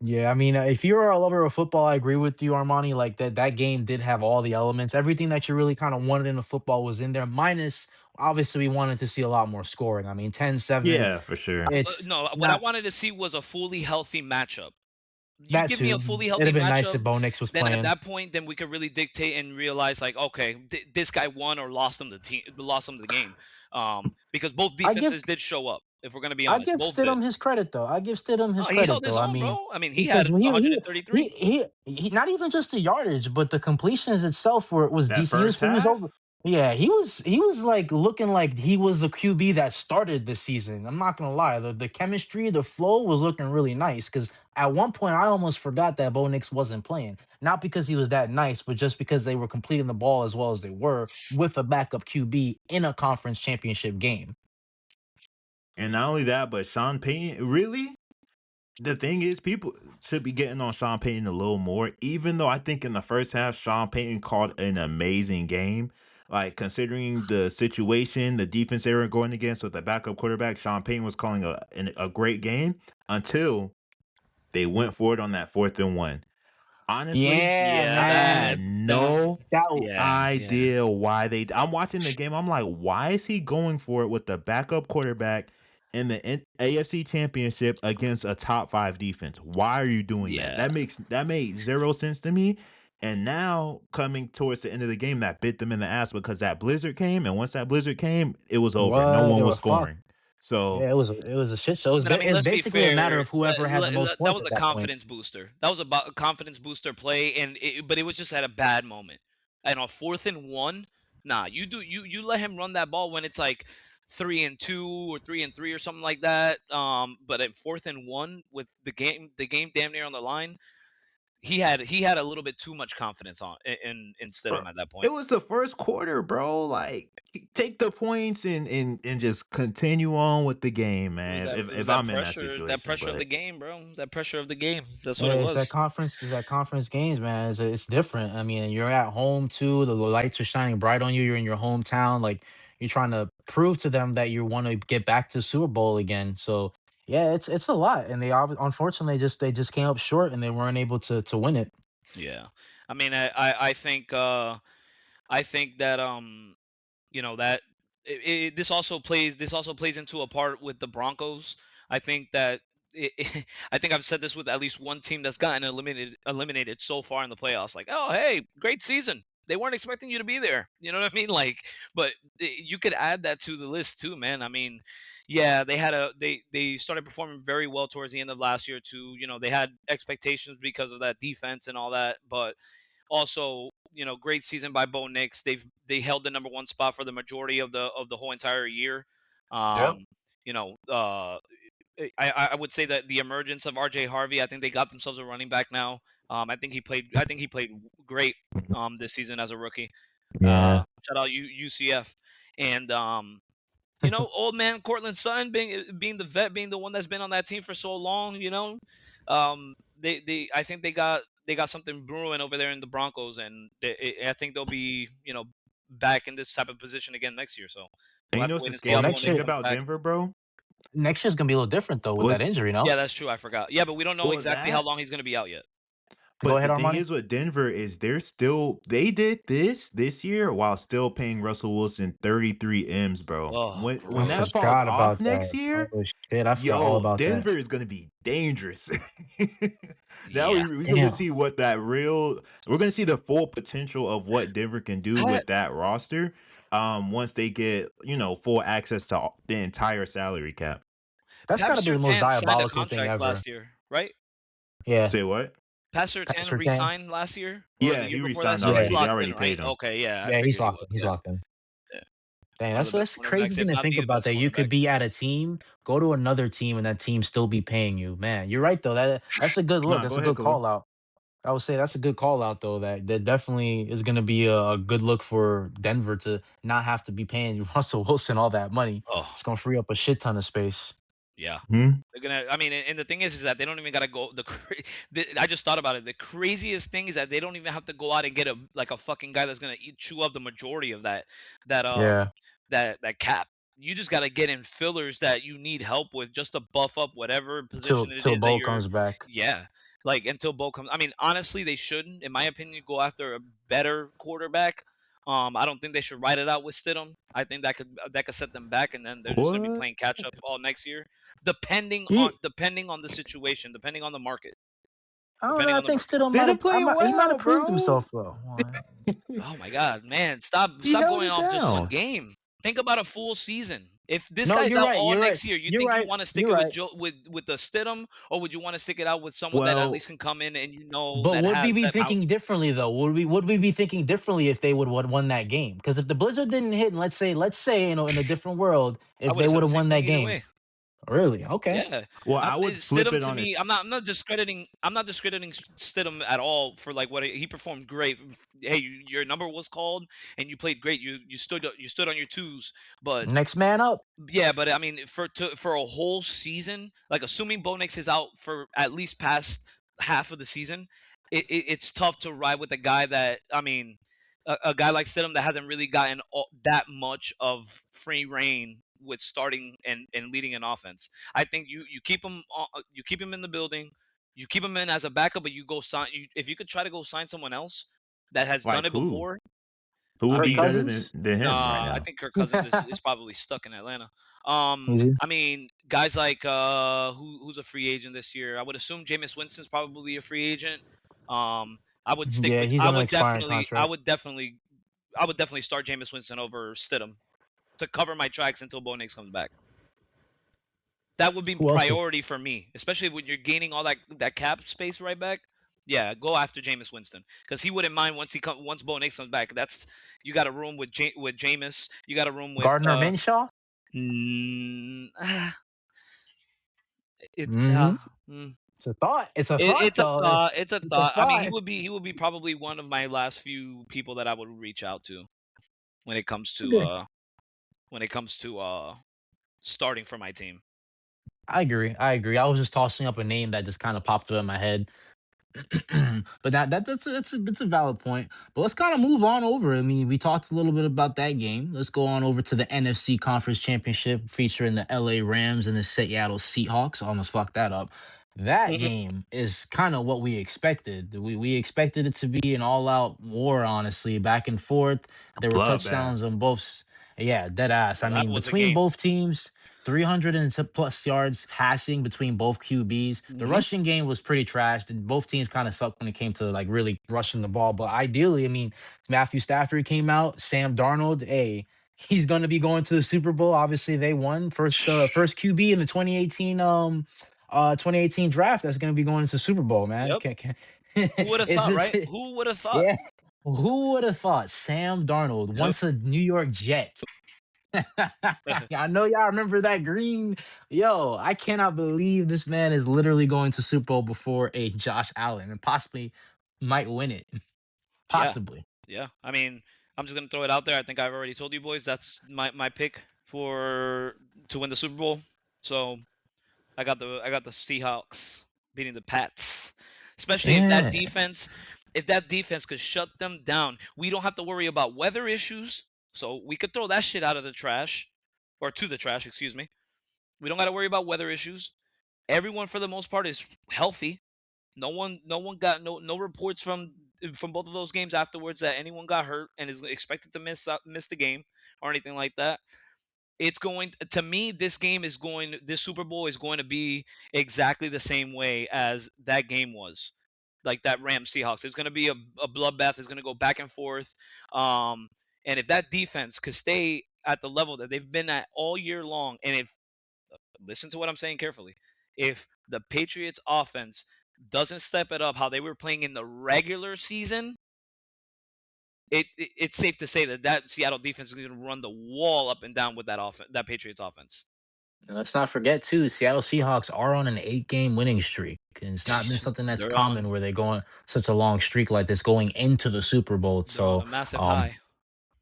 yeah, I mean, if you're a lover of football, I agree with you, Armani. Like that game did have all the elements. Everything that you really kind of wanted in a football was in there. Minus, obviously, we wanted to see a lot more scoring. I mean, 10-7. Yeah, for sure. It's No, what I not wanted to see was a fully healthy matchup. You that give me a too. fully It'd healthy have been nice matchup, if Bo Nix was then at playing. that point, then we could really dictate and realize like, okay, this guy won or lost them the game. Because both I give defenses did show up. If we're gonna be I honest, give both did. Stidham his credit though. I give Stidham No, his he credit held his though. I own, mean, bro. I mean, he had because he 133. not even just the yardage, but the completions itself was That decent. first He was half? over. Yeah, he was like looking like he was the QB that started the season. I'm not gonna lie. The chemistry, the flow was looking really nice. Because at one point I almost forgot that Bo Nix wasn't playing. Not because he was that nice, but just because they were completing the ball as well as they were with a backup QB in a conference championship game. And not only that, but Sean Payton, really? The thing is, people should be getting on Sean Payton a little more, even though I think in the first half, Sean Payton called an amazing game. Like, considering the situation, the defense they were going against with the backup quarterback, Sean Payton was calling a great game until they went for it on that 4th and 1. Honestly, Yeah, Yeah, I man. had no That yeah. idea why they. I'm watching the game. I'm like, why is he going for it with the backup quarterback in the AFC Championship against a top 5 defense? Why are you doing that? Yeah. That made zero sense to me. And now coming towards the end of the game, that bit them in the ass because that blizzard came, and once that blizzard came, it was over. No what one they was were fucked. scoring. So Yeah, it was a shit show. But I mean, It's let's be basically a matter fair. of whoever had the most That points was at a that point. confidence booster. That was about a confidence booster play, but it was just at a bad moment. And on 4th and 1, nah, you let him run that ball when it's like 3-2 or 3-3 or something like that. But at 4th and 1 with the game damn near on the line, he had a little bit too much confidence in bro, Stidham at that it point. was the first quarter, bro. Like, take the points and just continue on with the game, man. It was If I'm in that that situation, pressure of the but game, bro. It was that pressure of the game. That's what it Yeah, was. it's that conference games, man. It's different. I mean, you're at home too. The lights are shining bright on you. You're in your hometown. Like you're trying to prove to them that you want to get back to Super Bowl again. So yeah, it's a lot, and unfortunately they just came up short, and they weren't able to win it. Yeah, I mean, I think that that this also plays into a part with the Broncos. I think that I think I've said this with at least one team that's gotten eliminated so far in the playoffs. Like, oh hey, great season. They weren't expecting you to be there. You know what I mean? Like, but you could add that to the list too, man. I mean, yeah, they started performing very well towards the end of last year too. They had expectations because of that defense and all that, but also, great season by Bo Nix. They held the number 1 spot for the majority of the whole entire year. Yep. Um, you know, I would say that the emergence of R.J. Harvey, I think they got themselves a running back now. I think he played great this season as a rookie. Yeah. Shout out UCF. And old man Cortland Sutton being the vet, being the one that's been on that team for so long, they I think they got something brewing over there in the Broncos, and I think they'll be back in this type of position again next year. So and we'll you have know to what's wait the and see Well, how Bo scariest next Nix thing year comes about back. Denver, bro? next year's gonna be a little different though with that Was injury. No, Yeah, that's true. I forgot. Yeah, but we don't know well exactly how that long he's going to be out yet. go But ahead, the thing Armani. is with Denver is they did this year while still paying Russell Wilson 33 M's, bro. Oh, I When that gross. falls forgot off about next that. year, Oh shit, I forgot all yo, about that. Denver is gonna be dangerous. Now Yeah. we get to Damn. see what that real. We're gonna see the full potential of what Denver can do I, with that roster. Once they get full access to the entire salary cap. That's got Pat to be the most Surtain signed a diabolical thing contract ever. last year, right? Yeah. Say what? Pat Pat Surtain Surtain. re-signed last year or the Yeah, year he before that, resigned so he's Yeah. already. They locked in, already right? paid him. Okay, yeah, I Yeah, he's figured he locked was. in. He's Yeah, locked in. yeah. Dang, One of that's the best that's crazy cornerbacks, thing if to not think the about. best That you could cornerback. be at a team, go to another team, and that team still be paying you. Man, you're right though. That's a good look. Nah, That's go a ahead, good Khalil. call out. I would say that's a good call out though. That definitely is going to be a good look for Denver to not have to be paying Russell Wilson all that money. Oh, It's going to free up a shit ton of space. yeah. Hmm? They're gonna. I mean, and the thing is that they don't even gotta go. I just thought about it. The craziest thing is that they don't even have to go out and get a fucking guy that's gonna chew up the majority of that Yeah, that cap. You just gotta get in fillers that you need help with just to buff up whatever till position it till is that Bo you're. comes back. Yeah, like until Bo comes. I mean, honestly, they shouldn't, in my opinion, go after a better quarterback. I don't think they should write it out with Stidham. I think that could set them back, and then they're just gonna be What? playing catch up all next year He, depending on the situation, depending on the market, I don't know. depending I on the think market. Stidham They might didn't have. play He might have well, proved bro. himself though. Why? Oh my god, man, stop He stop held going it off just one down. game. Think about a full season. If this No, guy's you're out right. all You're right. next year, you You're think you right. want to stick You're it with right. Joe with the Stidham, or would you want to stick it out with someone that at Well, least can come in and But that would we has be that out? thinking differently though? Would we be thinking differently if they would won that game? Because if the Blizzard didn't hit, and let's say in a different world, I if would they have said would the have same won that thing either game, way. really? Okay. Yeah, well, I would flip Stidham it to on it. me, I'm not discrediting. I'm not discrediting Stidham at all for like what he performed great. Hey, your number was called and you played great. You stood on your twos, but Next man up. yeah, but I mean, for a whole season, like assuming Bo Nix is out for at least past half of the season, it's tough to ride with a guy that I mean, a guy like Stidham that hasn't really gotten that much of free reign with starting and leading an offense. I think you keep him in the building, you keep him in as a backup, but you go sign. If you could try to go sign someone else that has done Like it who? before, Who I would Kirk be mean, better than Cousins. him right nah, I now? think Kirk Cousins is probably stuck in Atlanta. Easy. I mean, guys like who's a free agent this year? I would assume Jameis Winston's probably a free agent. I would stick Yeah, with he's I on an would expiring definitely I contract. would definitely I would definitely start Jameis Winston over Stidham to cover my tracks until Bo Nix comes back. That would be Who else was? priority for me, especially when you're gaining all that cap space right back. Yeah, go after Jameis Winston because he wouldn't mind once Bo Nix comes back. That's you got a room with Jameis. You got a room with Gardner Minshew. mm, it Mm-hmm. mm, It's a thought. It's a it, thought it's a though. thought. It's a It's a thought. I mean, thought. he would be probably one of my last few people that I would reach out to when it comes to Okay. starting for my team. I agree. I agree. I was just tossing up a name that just kind of popped up in my head. But that's a valid point. But let's kind of move on over. I mean, we talked a little bit about that game. Let's go on over to the NFC Conference Championship featuring the L.A. Rams and the Seattle Seahawks. I almost fucked that up. That Mhm. game is kind of what we expected. We expected it to be an all-out war, honestly, back and forth. A There were bloodbath. touchdowns on both. Yeah, dead ass. I Well, that mean, was a between game. both teams, 300 and plus yards passing between both QBs. The Hmm. rushing game was pretty trash. Both teams kind of sucked when it came to like really rushing the ball. But ideally, I mean, Matthew Stafford came out, Sam Darnold, hey, he's gonna be going to the Super Bowl. Obviously, they won first QB in the 2018 draft that's gonna be going to the Super Bowl, man. Yep. Who would have Is thought, it right? Who would have thought? yeah. Who would have thought Sam Darnold, Yep. once a New York Jet, I know y'all remember that green. Yo, I cannot believe this man is literally going to Super Bowl before a Josh Allen and possibly might win it. Yeah. Possibly. Yeah. I mean, I'm just gonna throw it out there. I think I've already told you boys that's my pick for to win the Super Bowl. So I got the Seahawks beating the Pats. Especially Yeah. if that defense could shut them down, we don't have to worry about weather issues. So we could throw that shit out of the trash, or to the trash, excuse me. We don't got to worry about weather issues. Everyone for the most part is healthy. No one got no reports from both of those games afterwards that anyone got hurt and is expected to miss the game or anything like that. it's going to me. This Super Bowl is going to be exactly the same way as that game was, like that Rams Seahawks. It's going to be a bloodbath. It's going to go back and forth. Um, and if that defense could stay at the level that they've been at all year long, and if listen to what I'm saying carefully, if the Patriots offense doesn't step it up how they were playing in the regular season, it's safe to say that Seattle defense is going to run the wall up and down with that Patriots offense. And let's not forget too, Seattle Seahawks are on an 8-game winning streak. And it's not been something that's They're on common where they go on such a long streak like this going into the Super Bowl. they're on So a massive um high.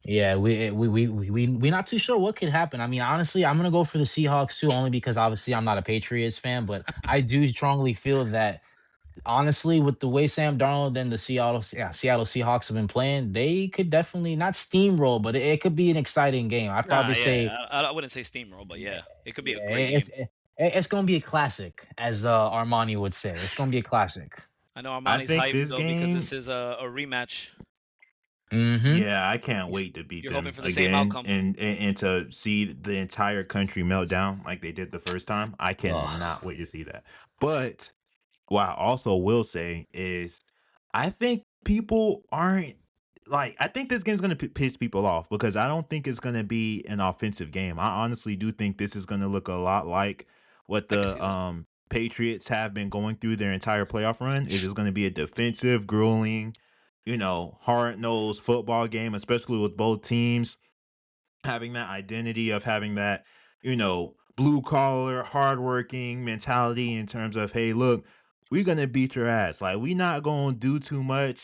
yeah, we not too sure what could happen. I mean, honestly, I'm gonna go for the Seahawks too, only because obviously I'm not a Patriots fan, but I do strongly feel that honestly, with the way Sam Darnold and the Seattle Seahawks have been playing, they could definitely not steamroll, but it could be an exciting game. I'd Nah, probably yeah, say, I wouldn't say steamroll, but yeah, yeah, it could be a yeah, great game. it's gonna be a classic, as Armani would say. It's gonna be a classic. I know I Armani's think hyped this though because game, this is a rematch. Mm-hmm. yeah, I can't wait to beat You're hoping them for the same again outcome. and to see the entire country melt down like they did the first time. I Ugh. cannot wait to see that. But what I also will say is I think people aren't like I think this game's gonna piss people off because I don't think it's gonna be an offensive game. I honestly do think this is gonna look a lot like what I can the see that. Patriots have been going through their entire playoff run. It is gonna be a defensive, grueling, hard nosed football game, especially with both teams having that identity of having that, blue collar, hardworking mentality in terms of, hey, look, we're gonna beat your ass. Like, we not gonna do too much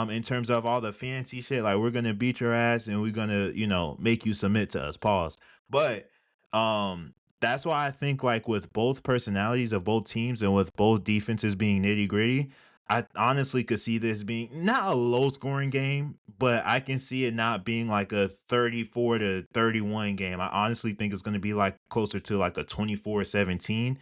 in terms of all the fancy shit. Like, we're gonna beat your ass and we're gonna, make you submit to us. Pause. But that's why I think like with both personalities of both teams and with both defenses being nitty gritty, I honestly could see this being not a low scoring game, but I can see it not being like a 34 to 31 game. I honestly think it's going to be like closer to like a 24-17.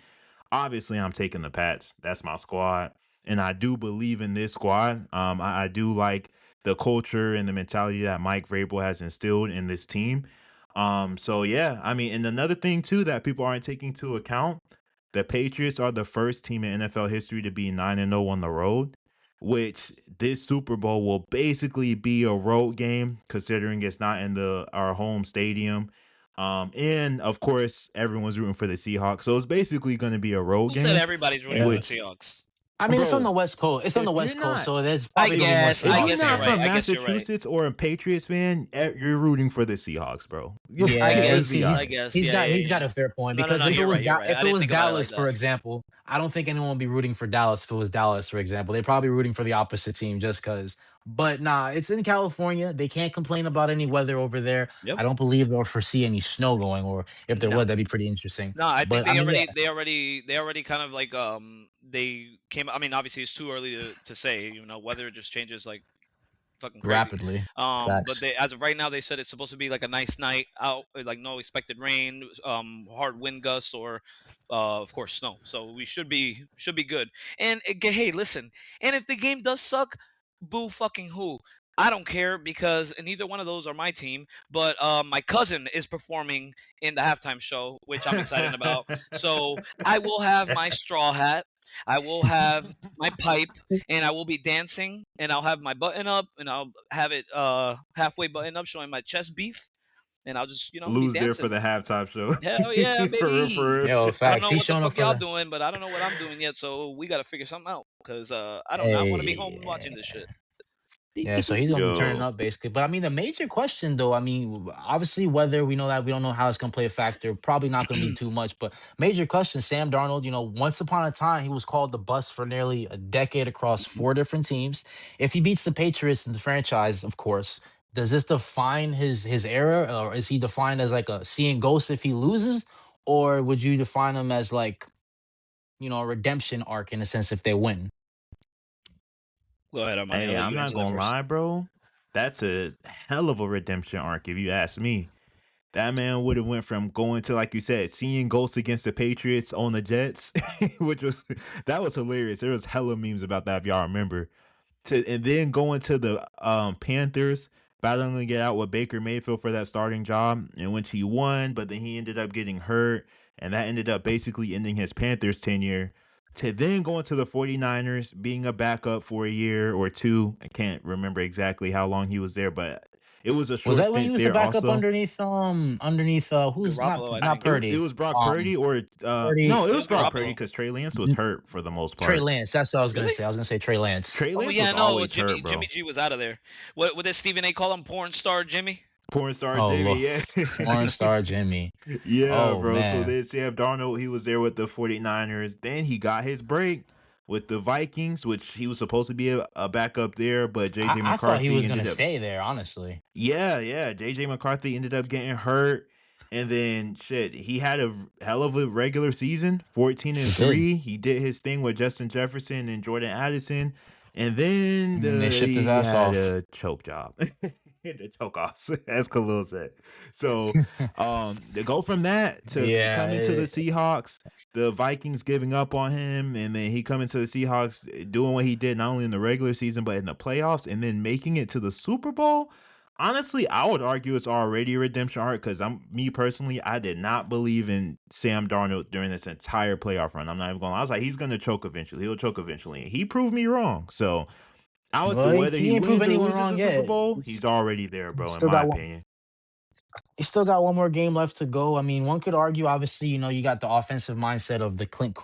Obviously, I'm taking the Pats. That's my squad. And I do believe in this squad. I do like the culture and the mentality that Mike Vrabel has instilled in this team. So yeah, I mean, and another thing too that people aren't taking into account, the Patriots are the first team in NFL history to be 9-0 on the road, which this Super Bowl will basically be a road game considering it's not in the our home stadium. And of course, everyone's rooting for the Seahawks. So it's basically going to be a road Who said game, everybody's rooting for Yeah. the which, Seahawks? I mean, it's on the bro, West Coast. It's on if the you're West Coast, not so there's I probably gonna be more if you're guess Seahawks you're not right. from fans. I guess you're right. Massachusetts or a Patriots fan, you're rooting for the Seahawks, bro. I Yeah, Let's he's be guess. I he's honest. guess. he's Yeah, got yeah, he's got yeah. a fair point No, no, because no. You're right. You're right. If I it didn't was think about it Dallas, like for that. example, I don't think anyone would be rooting for Dallas if it was Dallas, for example. They'd probably be rooting for the opposite team just because. But nah, it's in California. They can't complain about any weather over there. Yep. I don't believe or foresee any snow going, or if there No. would, that'd be pretty interesting. No, I think But I mean, yeah, they already kind of like they came. I mean, obviously it's too early to say. Weather just changes like fucking crazy. rapidly. But Facts. they as of right now they said it's supposed to be like a nice night out, like no expected rain, hard wind gusts or of course snow. So we should be good. And hey, listen, and if the game does suck, boo fucking who? I don't care because neither one of those are my team. But my cousin is performing in the halftime show, which I'm excited about. So I will have my straw hat. I will have my pipe and I will be dancing and I'll have my button up and I'll have it halfway buttoned up showing my chest beef and I'll just be Lose there for dancing. the halftime show. Hell yeah, For real, baby. for Yo, I don't facts. know He's what the showing up fuck for y'all the. doing, but I don't know what I'm doing yet, so we got to figure something out cuz I don't want to be home watching Hey. this shit. Yeah, so he's gonna be turning Yo. up basically. But I mean, the major question though, I mean, obviously whether we know that we don't know how it's gonna play a factor. Probably not gonna be too much. But major question, Sam Darnold. Once upon a time he was called the bust for nearly a decade across 4 different teams. If he beats the Patriots in the franchise, of course, does this define his era, or is he defined as like a seeing ghosts if he loses, or would you define him as like a redemption arc in a sense if they win? Go ahead, Armani. I'll Hey, let I'm you not answer that gonna first. lie, bro. That's a hell of a redemption arc, if you ask me. That man would have went from going to, like you said, seeing ghosts against the Patriots on the Jets, which was that was hilarious. There was hella memes about that if y'all remember. And then going to the Panthers, battling to get out with Baker Mayfield for that starting job, in which he won, but then he ended up getting hurt, and that ended up basically ending his Panthers tenure. To then going to the 49ers, being a backup for a year or two. I can't remember exactly how long he was there, but it was a Was short that when he stint was a there backup also. underneath who's Garoppolo, I not think. It Purdy. was Brock Purdy or Purdy no, it It was was Brock uh, Purdy Garoppolo. because Trey Lance was n- hurt for the most Trey part. Lance. That's what I was gonna Really? say. I was gonna say Trey Lance. Trey Oh Lance yeah, was no, always Jimmy hurt, Jimmy bro. G was out of there. What did Stephen A. call him? Porn star Jimmy? Porn star Oh Jimmy, look, yeah. porn star Jimmy. Yeah, Oh bro. So man, then Sam Darnold, he was there with the 49ers. Then he got his break with the Vikings, which he was supposed to be a backup there, but JJ I thought he McCarthy was gonna ended up stay there. Honestly, yeah. JJ McCarthy ended up getting hurt. And then shit, he had a hell of a regular season, 14 he and did. 3. He did his thing with Justin Jefferson and Jordan Addison. And then And then they shipped his he ass had off. a choke job. The choke offs, as Khalil said. So to go from that to Yeah, coming to the Seahawks, the Vikings giving up on him, and then he coming to the Seahawks doing what he did not only in the regular season but in the playoffs, and then making it to the Super Bowl. Honestly, I would argue it's already a redemption arc because me personally, I did not believe in Sam Darnold during this entire playoff run. I'm not even going. I was like, he's going to choke eventually. He'll choke eventually. He proved me wrong. So well, whether he he ain't prove wins or anyone loses wrong the Super yet. Bowl, he's already there, He's bro. In still my got one. opinion. He's still got one more game left to go. I mean, one could argue, obviously, you got the offensive mindset of Clint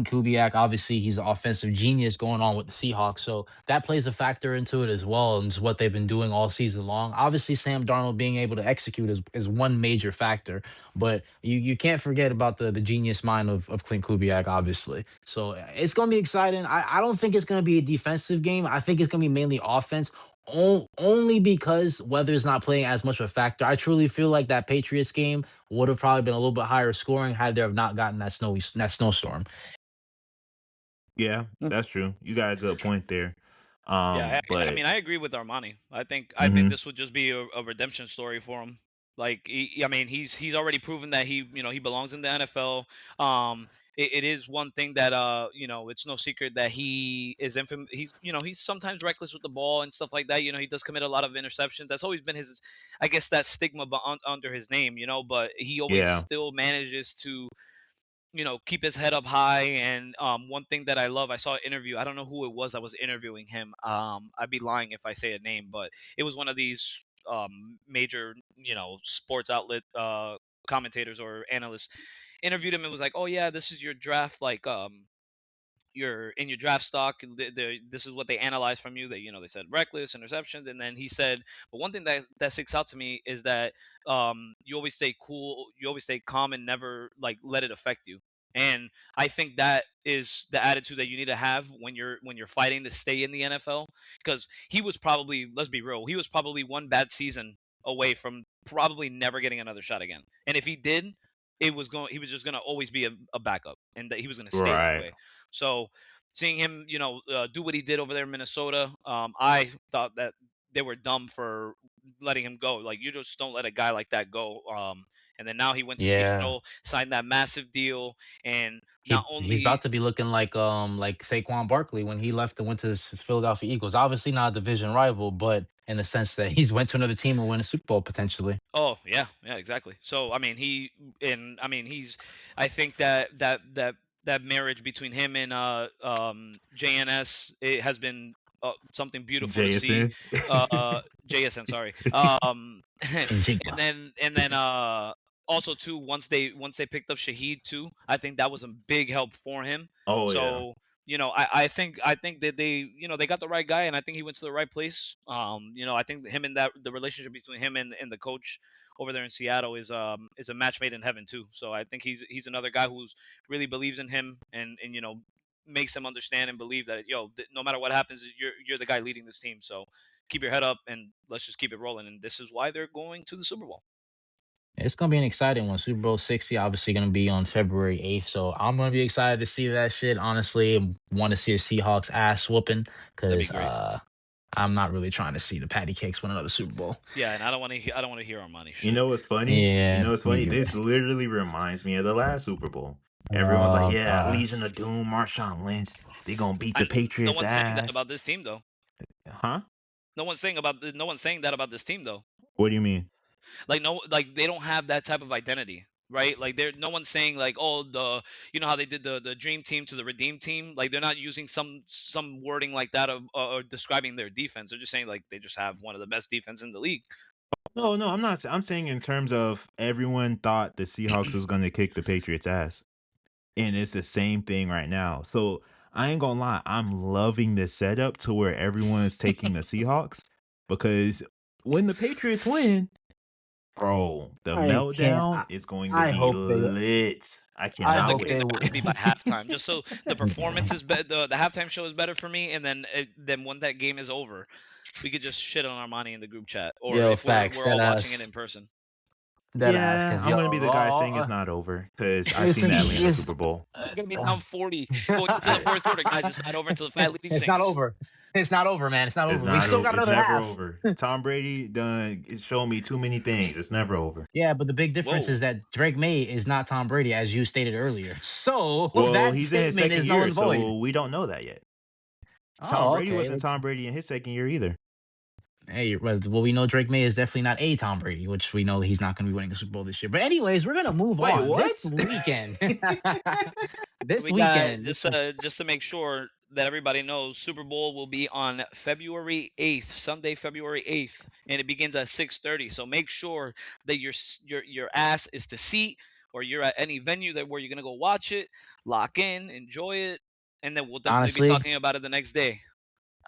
Kubiak. Obviously, he's an offensive genius going on with the Seahawks, so that plays a factor into it as well, and it's what they've been doing all season long. Obviously, Sam Darnold being able to execute is one major factor, but you can't forget about the genius mind of Clint Kubiak, obviously. So it's gonna be exciting. I don't think it's gonna be a defensive game. I think it's gonna be mainly offense. Only because weather's not playing as much of a factor. I truly feel like that Patriots game would have probably been a little bit higher scoring had they have not gotten that snowstorm. Yeah, Hmm. that's true. You got a good point there. Yeah, I But mean, I agree with Armani. I think mhm. this would just be a redemption story for him. Like, I mean, he's already proven that he belongs in the NFL. It is one thing that it's no secret that he is he's sometimes reckless with the ball and stuff like that. He does commit a lot of interceptions. That's always been his, I guess, that stigma under his name. But he always Yeah, still manages to keep his head up high. And one thing that I love, I saw an interview. I don't know who it was that was interviewing him. I'd be lying if I say a name, but it was one of these major, sports outlet commentators or analysts interviewed him and was like, "Oh yeah, this is your draft, like your in your draft stock. This is what they analyzed from you. They said reckless interceptions, and then he said, but one thing that sticks out to me is that you always stay cool, you always stay calm, and never like let it affect you. And I think that is the attitude that you need to have when you're fighting to stay in the NFL. Because he was probably, let's be real, he was probably one bad season away from probably never getting another shot again. And if he did, he was just going to always be a backup, and that he was going to stay that right. way. So seeing him, do what he did over there in Minnesota, I thought that they were dumb for letting him go. Like, you just don't let a guy like that go. And then now he went to Yeah, Seattle, signed that massive deal, and not he's about only to be looking like Saquon Barkley when he left and went to the Philadelphia Eagles. Obviously not a division rival, but in the sense that he's went to another team and win a Super Bowl potentially. oh yeah, yeah, exactly. So I mean, he's I think that marriage between him and JNS, it has been something beautiful to see. JSN. JSN, sorry. And And Jigma. then also too, once they picked up Shaheed too, I think that was a big help for him. Oh yeah. So I think that they got the right guy, and I think he went to the right place. I think him and that the relationship between him and the coach over there in Seattle is a match made in heaven too. So I think he's another guy who's really believes in him, and makes him understand and believe that no matter what happens, you're the guy leading this team. So keep your head up and let's just keep it rolling. And this is why they're going to the Super Bowl. It's gonna be an exciting one. Super Bowl 60, obviously gonna be on February 8th. So I'm gonna be excited to see that shit. Honestly, want to see a Seahawks ass whooping That'd be because great. I'm not really trying to see the Patty Cakes win another Super Bowl. Yeah, and I don't want to hear Armani You shit. know what's funny? You Yeah, know what's me funny? either. This literally reminds me of the last Super Bowl. Everyone's like, yeah, God. Legion of Doom, Marshawn Lynch. They gonna beat I the No Patriots one's saying that ass. about this team though. Huh? No one's saying that about this team though. What do you mean? Like no, like they don't have that type of identity, right? Like they're no one's saying like, oh, the you know how they did the dream team to the redeem team. Like they're not using some wording like that of or describing their defense. They're just saying like they just have one of the best defense in the league. No, no, I'm not. I'm saying in terms of everyone thought the Seahawks was going to kick the Patriots' ass, and it's the same thing right now. So I ain't gonna lie, I'm loving the setup to where everyone is taking the Seahawks because when the Patriots win, bro, the I can't. meltdown is going to I be hope they. lit. I I Well, the cannot hope game they. wait. there has to be by halftime, just so the performance is better. The halftime show is better for me, and then when that game is over, we could just shit on Armani in the group chat, or Yo, if facts. we're all watching it in person. That ass. Yeah, Cause I'm yo, gonna be the guy saying it's not over because I seen the listen, Atlanta listen. Super Bowl. We're gonna be down 40 going into the fourth quarter, guys. It's not over until the fat lady It's not sings. over. It's not over, man. It's not It's over. We not. still got It's another never half. over. Tom Brady done. It's shown me too many things. It's never over. Yeah, but the big difference Whoa. is that Drake May is not Tom Brady, as you stated earlier. So Well, that he's in his statement second is null year, and void. so we don't know that yet. Tom Oh, Brady okay. wasn't Tom Brady in his second year either. Hey, well, we know Drake May is definitely not a Tom Brady, which we know he's not going to be winning the Super Bowl this year. But anyways, we're gonna move Wait, on what? this weekend. This We got weekend, this just to make sure that everybody knows, Super Bowl will be on February 8th, Sunday, February 8th, and it begins at 6:30. So make sure that your ass is to seat, or you're at any venue that where you're gonna go watch it. Lock in, enjoy it, and then we'll definitely be honestly, talking about it the next day.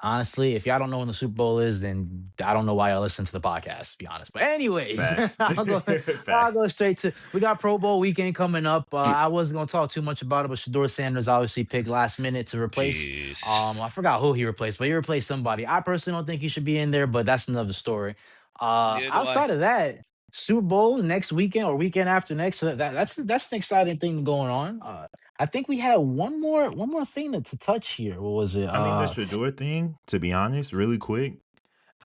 Honestly, if y'all don't know when the Super Bowl is, then I don't know why y'all listen to the podcast, to be honest. But anyways, Facts. I'll Facts. go straight to we got Pro Bowl weekend coming up. I wasn't gonna talk too much about it, but Shador Sanders obviously picked last minute to replace Jeez. I forgot who he replaced, but he replaced somebody. I personally don't think he should be in there, but that's another story. Neither do I. Outside of that, Super Bowl next weekend or weekend after next. So that's an exciting thing going on. I think we had one more thing to touch here. What was it? I mean, the Shador thing, to be honest, really quick,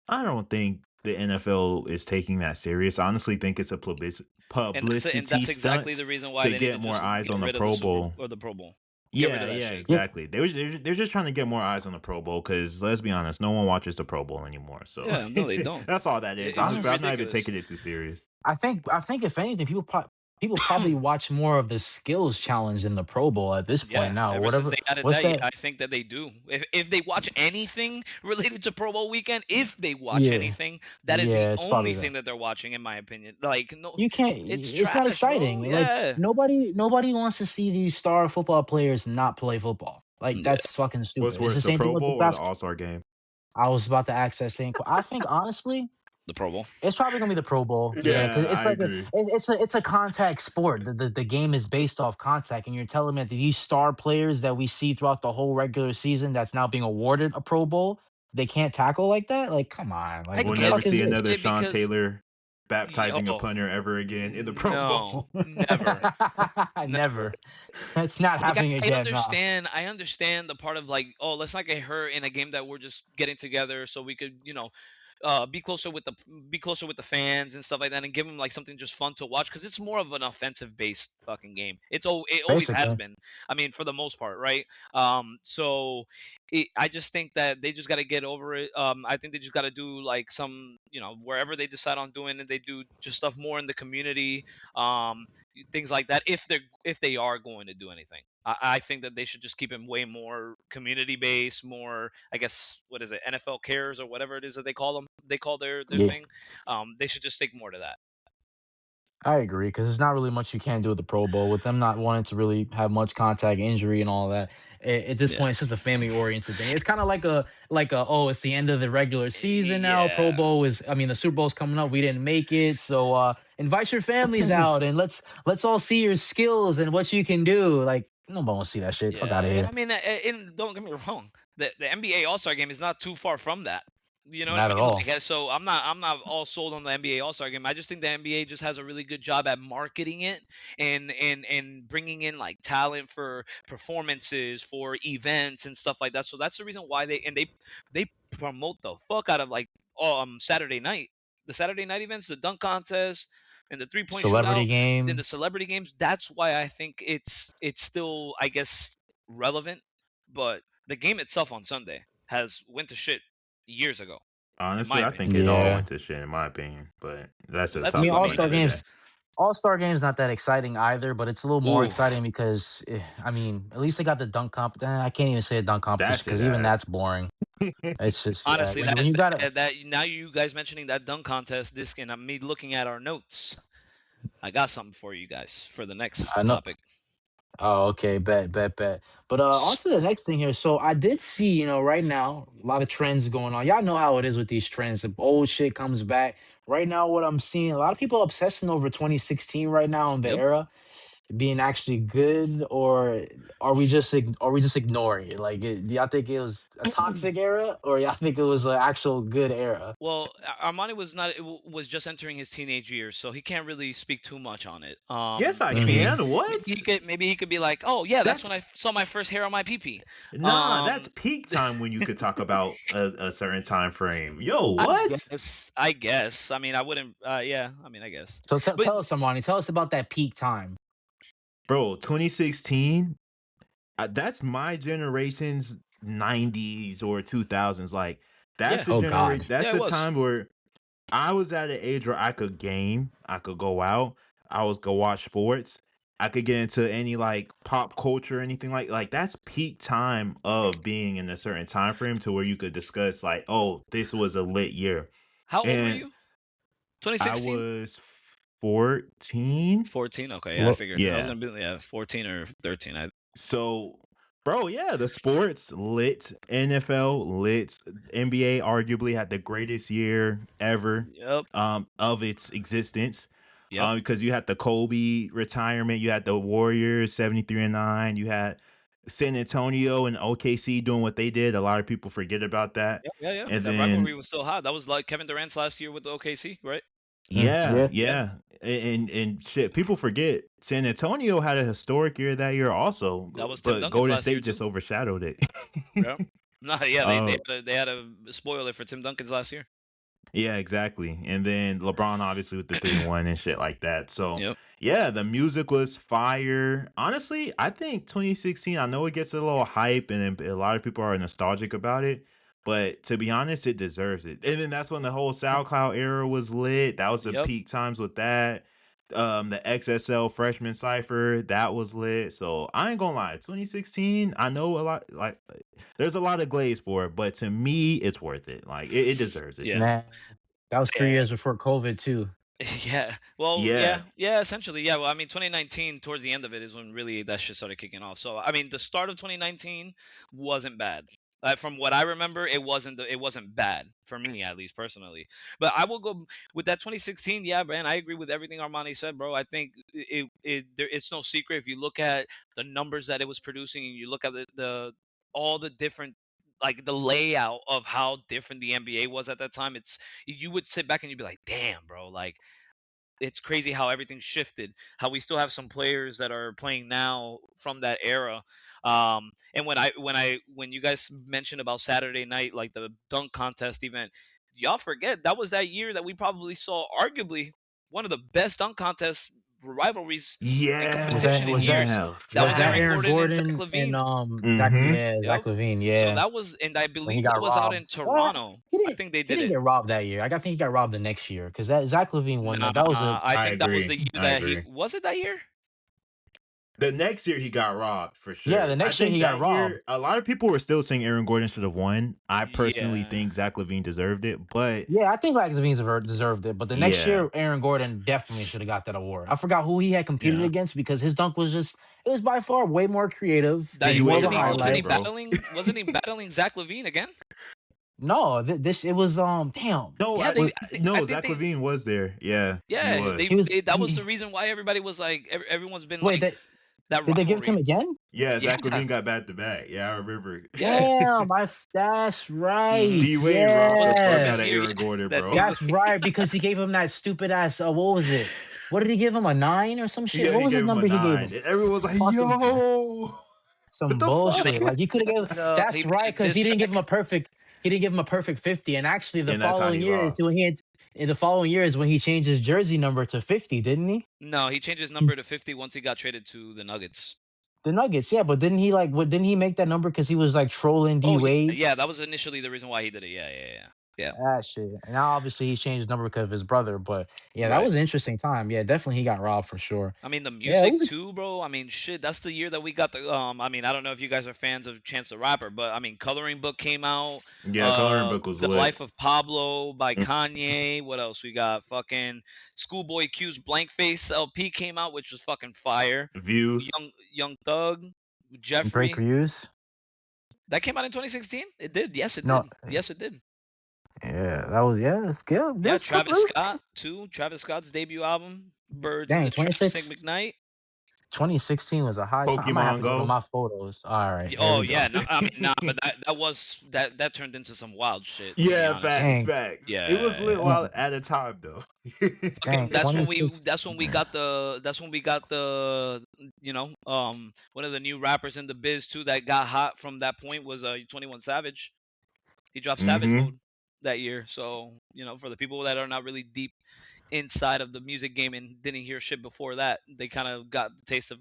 I don't think the NFL is taking that serious. I honestly think it's a And publicity that's exactly stunt the reason why to they need get to more just eyes get on the rid of the Pro Super Bowl. or the Pro Bowl. Get rid Yeah, of that yeah, shit. Yeah, exactly. They're just trying to get more eyes on the Pro Bowl because let's be honest, no one watches the Pro Bowl anymore. So Yeah, no, they don't. that's all that is. It's just Honestly, I'm not even ridiculous. taking it too serious. I think if anything, people probably watch more of the skills challenge than the Pro Bowl at this point Yeah, now. ever since Whatever, they added what's that, yeah, that? I think that they do. If they watch anything related to Pro Bowl weekend, if they watch Yeah, anything, that is the yeah, it's only probably that. thing that they're watching, in my opinion. Like, no, You can't. it's It's not trash, bro. exciting. Like Yeah, nobody wants to see these star football players not play football. Like yeah. that's fucking What's stupid. It's worse, the the same thing Pro with the Bowl or the basketball. All Star game? I was about to ask that same. I think honestly, The Pro Bowl. it's probably gonna be the Pro Bowl, yeah, because Yeah, it's I like agree. it's a contact sport. The game is based off contact, and you're telling me that these star players that we see throughout the whole regular season that's now being awarded a Pro Bowl, they can't tackle like that. Like, come on, like I what We'll the never fuck get is see this? another it Sean because Taylor baptizing a oh punter ever again in the Pro no, Bowl. never, never. Never. It's not Like happening I again. Nah. understand, I understand the part of like, oh, let's not get hurt in a game that we're just getting together so we could, be closer with the fans and stuff like that, and give them like something just fun to watch because it's more of an offensive based fucking game. It always has Basically. been. I mean, for the most part, right? So I just think that they just got to get over it. I think they just got to do like some, wherever they decide on doing it, they do just stuff more in the community. Um, Things like that if they are going to do anything. I think that they should just keep it way more community based, more, I guess, what is it, NFL cares or whatever it is that they call their Yeah. thing. They should just stick more to that. I agree because there's not really much you can do with the Pro Bowl with them not wanting to really have much contact, injury, and all that. At this Yeah. point, it's just a family oriented thing. It's kind of like a oh, it's the end of the regular season now. Pro Yeah. Bowl is, I mean, the Super Bowl's coming up. We didn't make it, so invite your families out and let's all see your skills and what you can do. Like nobody wants to see that shit. Fuck out Yeah, of and here. I mean, and don't get me wrong, the NBA All Star Game is not too far from that. You know what I Not at mean? all. Like, so I'm not all sold on the NBA All Star Game. I just think the NBA just has a really good job at marketing it and bringing in like talent for performances, for events and stuff like that. So that's the reason why they promote the fuck out of like Saturday night, the Saturday night events, the dunk contest and the 3-point shootout, Celebrity then game. the celebrity games. That's why I think it's still, I guess, relevant. But the game itself on Sunday has went to shit years ago. in Honestly, my I opinion. think it all Yeah. went to shit, in my opinion. But that's a I That's mean, topic I for mean, another day. All Star Games not that exciting either, but it's a little more ooh, exciting because I mean, at least they got the I can't even say a dunk That competition shit because even that's ass. boring. It's just honestly, when you got to. that now you guys mentioning that dunk contest, this and me looking at our notes, I got something for you guys for the next I know. topic. Oh, okay, bet. But on S- to the next thing here. So I did see, right now, a lot of trends going on. Y'all know how it is with these trends. The old shit comes back. Right now, what I'm seeing, a lot of people obsessing over 2016 right now in the Yep. era being actually good, or are we just ignoring it? Like, do y'all think it was a toxic era, or y'all think it was an actual good era? Well, Armani was not was just entering his teenage years, so he can't really speak too much on it. Yes, I Maybe Hmm. can. What? maybe he could be like, oh yeah, that's That's when I saw my first hair on my pee pee. nah. That's Um, peak time when you could talk about a certain time frame. Yo, I what? guess. I guess. I mean, I wouldn't. Yeah. I mean, I guess. So But tell us, Armani, tell us about that peak time. Bro, 2016. That's my generation's 90s or 2000s. Like yeah, that's a Oh generation. God. yeah, That's it a was. time where I was at an age where I could game, I could go out, I was go watch sports, I could get into any like pop culture, anything like that's peak time of being in a certain time frame to where you could discuss like, oh, this was a lit year. How old were And you? I 2016? was 14. 14. Okay, yeah, I Look, figured. I was Yeah. gonna be 14 or 13. I. So, bro, yeah, the sports lit, NFL lit, NBA arguably had the greatest year ever Yep. of its existence. Yep. Because you had the Kobe retirement, you had the Warriors 73-9, you had San Antonio and OKC doing what they did. A lot of people forget about that. Yep. Yeah. Yeah. And That rivalry then was still hot. That was like Kevin Durant's last year with the OKC, right? yeah, yeah. Yeah. yeah. And shit, people forget San Antonio had a historic year that year also, That was Tim but Duncan's Golden last year State too. just overshadowed it. Yeah. No, yeah, uh, they had a spoiler for Tim Duncan's last year. yeah, exactly. And then LeBron obviously with the 3-1 and shit like that. So Yep. yeah, the music was fire. Honestly, I think 2016, I know it gets a little hype and then a lot of people are nostalgic about it. But to be honest, it deserves it. And then that's when the whole SoundCloud era was lit. That was the Yep. peak times with that. The XSL freshman cipher, that was lit. So I ain't gonna lie, 2016, I know a lot like there's a lot of glaze for it, but to me, it's worth it. Like it deserves it. Yeah. Man, that was 3 years before COVID too. Yeah. Well, Yeah. yeah. Yeah, essentially. Yeah. Well, I mean, 2019, towards the end of it is when really that shit started kicking off. So, I mean, the start of 2019 wasn't bad. From what I remember, it wasn't bad for me, at least personally. But I will go with that 2016. Yeah, man, I agree with everything Armani said, bro. I think it's no secret if you look at the numbers that it was producing and you look at the all the different, like the layout of how different the NBA was at that time. It's You would sit back and you'd be like, damn, bro, like it's crazy how everything shifted. How we still have some players that are playing now from that era. And when you guys mentioned about Saturday night, like the dunk contest event, y'all forget that was that year that we probably saw arguably one of the best dunk contest rivalries and Was Yeah. competition that in was that years. Yeah. That was that Aaron Aaron Facts. Gordon and Zach Gordon and Levine. Zach? Mm-hmm. Yeah, Yep. Zach Levine. So Yeah, that was, and I when he believe that got was out in robbed. Toronto. I think they He did didn't it. get robbed that year. I think he got robbed the next year because that Zach Levine won Nah, that. That was a I I think that was agree. the year I that he agree. was it that year. The next year he got robbed for yeah. sure. The I next year think he got that robbed. year a lot of people were still saying Aaron Gordon should have won. I personally Yeah. think Zach Levine deserved it, but Yeah, I think like Levine deserved it, but the next yeah, year Aaron Gordon definitely should have got that award. I forgot who he had competed yeah, against because his dunk was just it was by far way more creative. It That was he more way of a wasn't raunchier, he highlight. bro. battling Zach Levine again? No, this it was damn. No, Yeah, Was, I no, think Zach they Levine was there. Yeah, he yeah, was. that was the reason why everybody was like everyone's been wait, like that did they give it to him rivalry. again? Yeah, Yeah. Zach Levine got back to back. Yeah, I remember. Yeah. Damn, that's Mhm. right. D Wade That robbed was the the fuck Yeah. out previous of year. Aaron Gordon, That bro. That's right, because he gave him that stupid ass. What was it? What did he give him? A 9 or some shit? Yeah, What he was the gave him a number he gave 9. him? And everyone was like, Fucking yo, what some the fuck? bullshit. Like he could have given. no, he That's made right, a because he diss didn't give him a track. perfect. He didn't give him a perfect 50. And actually, the And that's how following he year is lost. when he had. In the following year is when he changed his jersey number to 50, didn't he? No, he changed his number to 50 once he got traded to the Nuggets. The Nuggets, yeah, but didn't he like? What didn't he make that number because he was like trolling D Oh, Wade? yeah, that was initially the reason why he did it. Yeah, yeah, yeah. Yeah, That shit. And now obviously he changed his number because of his brother. But yeah, that right. was an interesting time. Yeah, definitely he got robbed for sure. I mean the Yeah, it music was a too, bro. I mean shit, that's the year that we got the I mean, I don't know if you guys are fans of Chance the Rapper, but I mean Coloring Book came out, Yeah, Coloring Book was The lit. Life of Pablo by Kanye. What else we got? Fucking Schoolboy Q's Blank Face LP came out, which was fucking fire. Views. Young Thug, break Jeffrey. views. That came out in 2016? It did. Yes, it No, did. Yes, it did. yeah, that was yeah, it's good. Yeah, That's good. Travis Scott too. Travis Scott's debut album, Birds in Dang, the Trap, Sig 26 McKnight. 2016 was a high time. I might have Pokemon to go to Go. my photos. All right, here Oh we go. yeah, no, I mean nah, but that turned into some wild shit. To be Yeah, honest, facts, Dang, facts. It was yeah. lit while dang, at a time though. dang, Fucking, 26. that's when we got the one of the new rappers in the biz too that got hot from that point was 21 Savage. He dropped Savage hmm Mode that year. So, for the people that are not really deep inside of the music game and didn't hear shit before that, they kind of got the taste of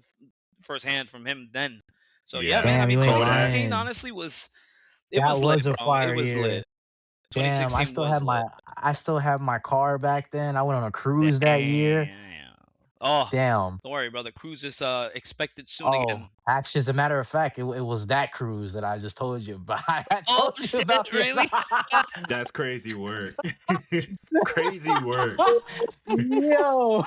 firsthand from him then. So yeah, Yeah. man. I Damn, mean, you ain't Kodak. 2016 lying. honestly it That was lit, was a bro. It fire was year. lit. Damn, 2016 was lit. I still have my car back then. I went on a cruise that year. Damn. Oh, Damn. don't worry, brother. Cruise is expected soon Oh, again. actually, as a matter of fact, it was that cruise that I just told you about. I Oh told you shit, about this. really? That's crazy work. Crazy work. Yo.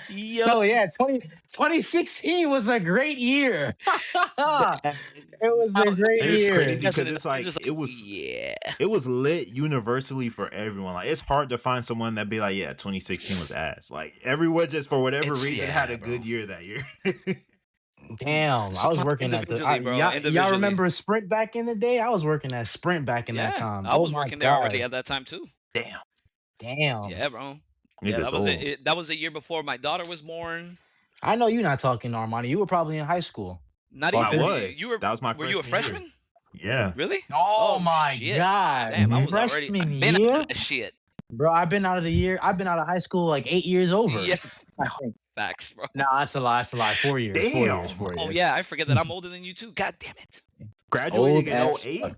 Yo, So yeah, 2016 was a great year. that, It was now, a great And it's year. crazy guessing because it, it's you're like just like, yeah. it was lit universally for everyone. Like it's hard to find someone that be like, yeah, 2016 was ass. Like everyone just for whatever It's reason had yeah, a bro. good year that year. Damn, I was Somehow working at individually, bro. y'all Individually. remember Sprint back in the day? I was working at Sprint back in that Yeah, time. I Oh was my working there already god. at that time too. Damn. Damn. Yeah, bro. Yeah, Niggas that was it. old. That was a year before my daughter was born. I know you're not talking Armani. You were probably in high school. Not I even Fucker. you was. were. That was my Were you a freshman year. freshman? Yeah. Really? Oh Oh my shit! god. Damn, I was already. Freshman I've been out of year? that shit. Bro, I've been out of high school like 8 years Yeah, over. I think. facts, bro. No, that's a lie. That's a lie. 4 years. 4 years. Damn. 4 Oh years. yeah, I forget that I'm older than you too. God damn it. Graduating Old in as fuck. '08.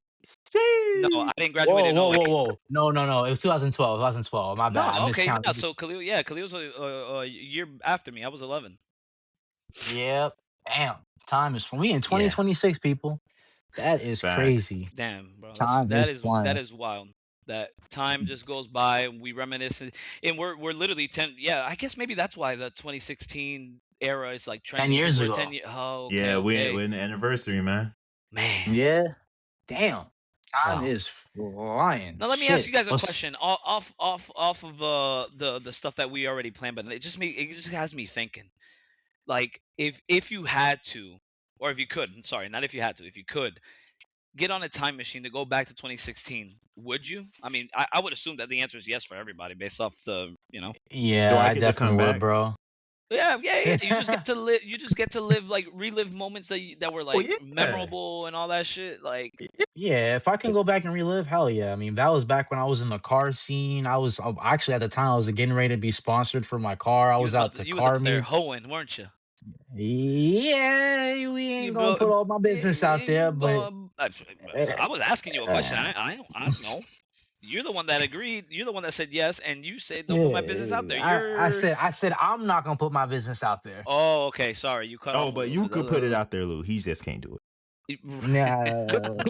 No, I Sheesh. didn't graduate Whoa, in whoa, whoa, 08. whoa. No, no, no. It was 2012. 2012. My No, bad. I okay, yeah. miscounted. So Khalil's a year after me. I was 11. Yep. Damn. Time is for me in Yeah. 2026, people. That is Facts. crazy. Damn, bro. Time is That flying. is wild. That time just goes by and we reminisce and we're literally 10. Yeah, I guess maybe that's why the 2016 era is like 10 trending because years we're ago. 10 years. Oh, okay, Yeah, we're okay. in the anniversary, man. Man. Yeah. Damn. Time Wow. is flying. Now let me ask you Shit. guys a question off of the stuff that we already planned, but it just has me thinking. Like if you had to, or if you could, sorry, not if you had to, if you could get on a time machine to go back to 2016, would you? I mean, I would assume that the answer is yes for everybody based off the. Do Yeah, I I get to come definitely would, back? bro. Yeah, yeah, yeah. You just get to live. You just get to live like relive moments that were Oh like yeah. memorable and all that shit. Like, Yeah, if I can go back and relive, hell yeah. I mean, that was back when I was in the car scene. I was actually at the time I was getting ready to be sponsored for my car. I was out to you was out car there meets. hoeing, weren't you? Yeah, we You ain't gonna bro, put all my business out there, but I was asking you a question. uh, I don't know. You're the one that agreed. You're the one that said yes, and you said don't put my business out there. yeah, You're. I said I'm not gonna put my business out there. Oh, okay. Sorry, you cut Oh, off a but little you bit. could put it out there, Lou. He just can't do Nah,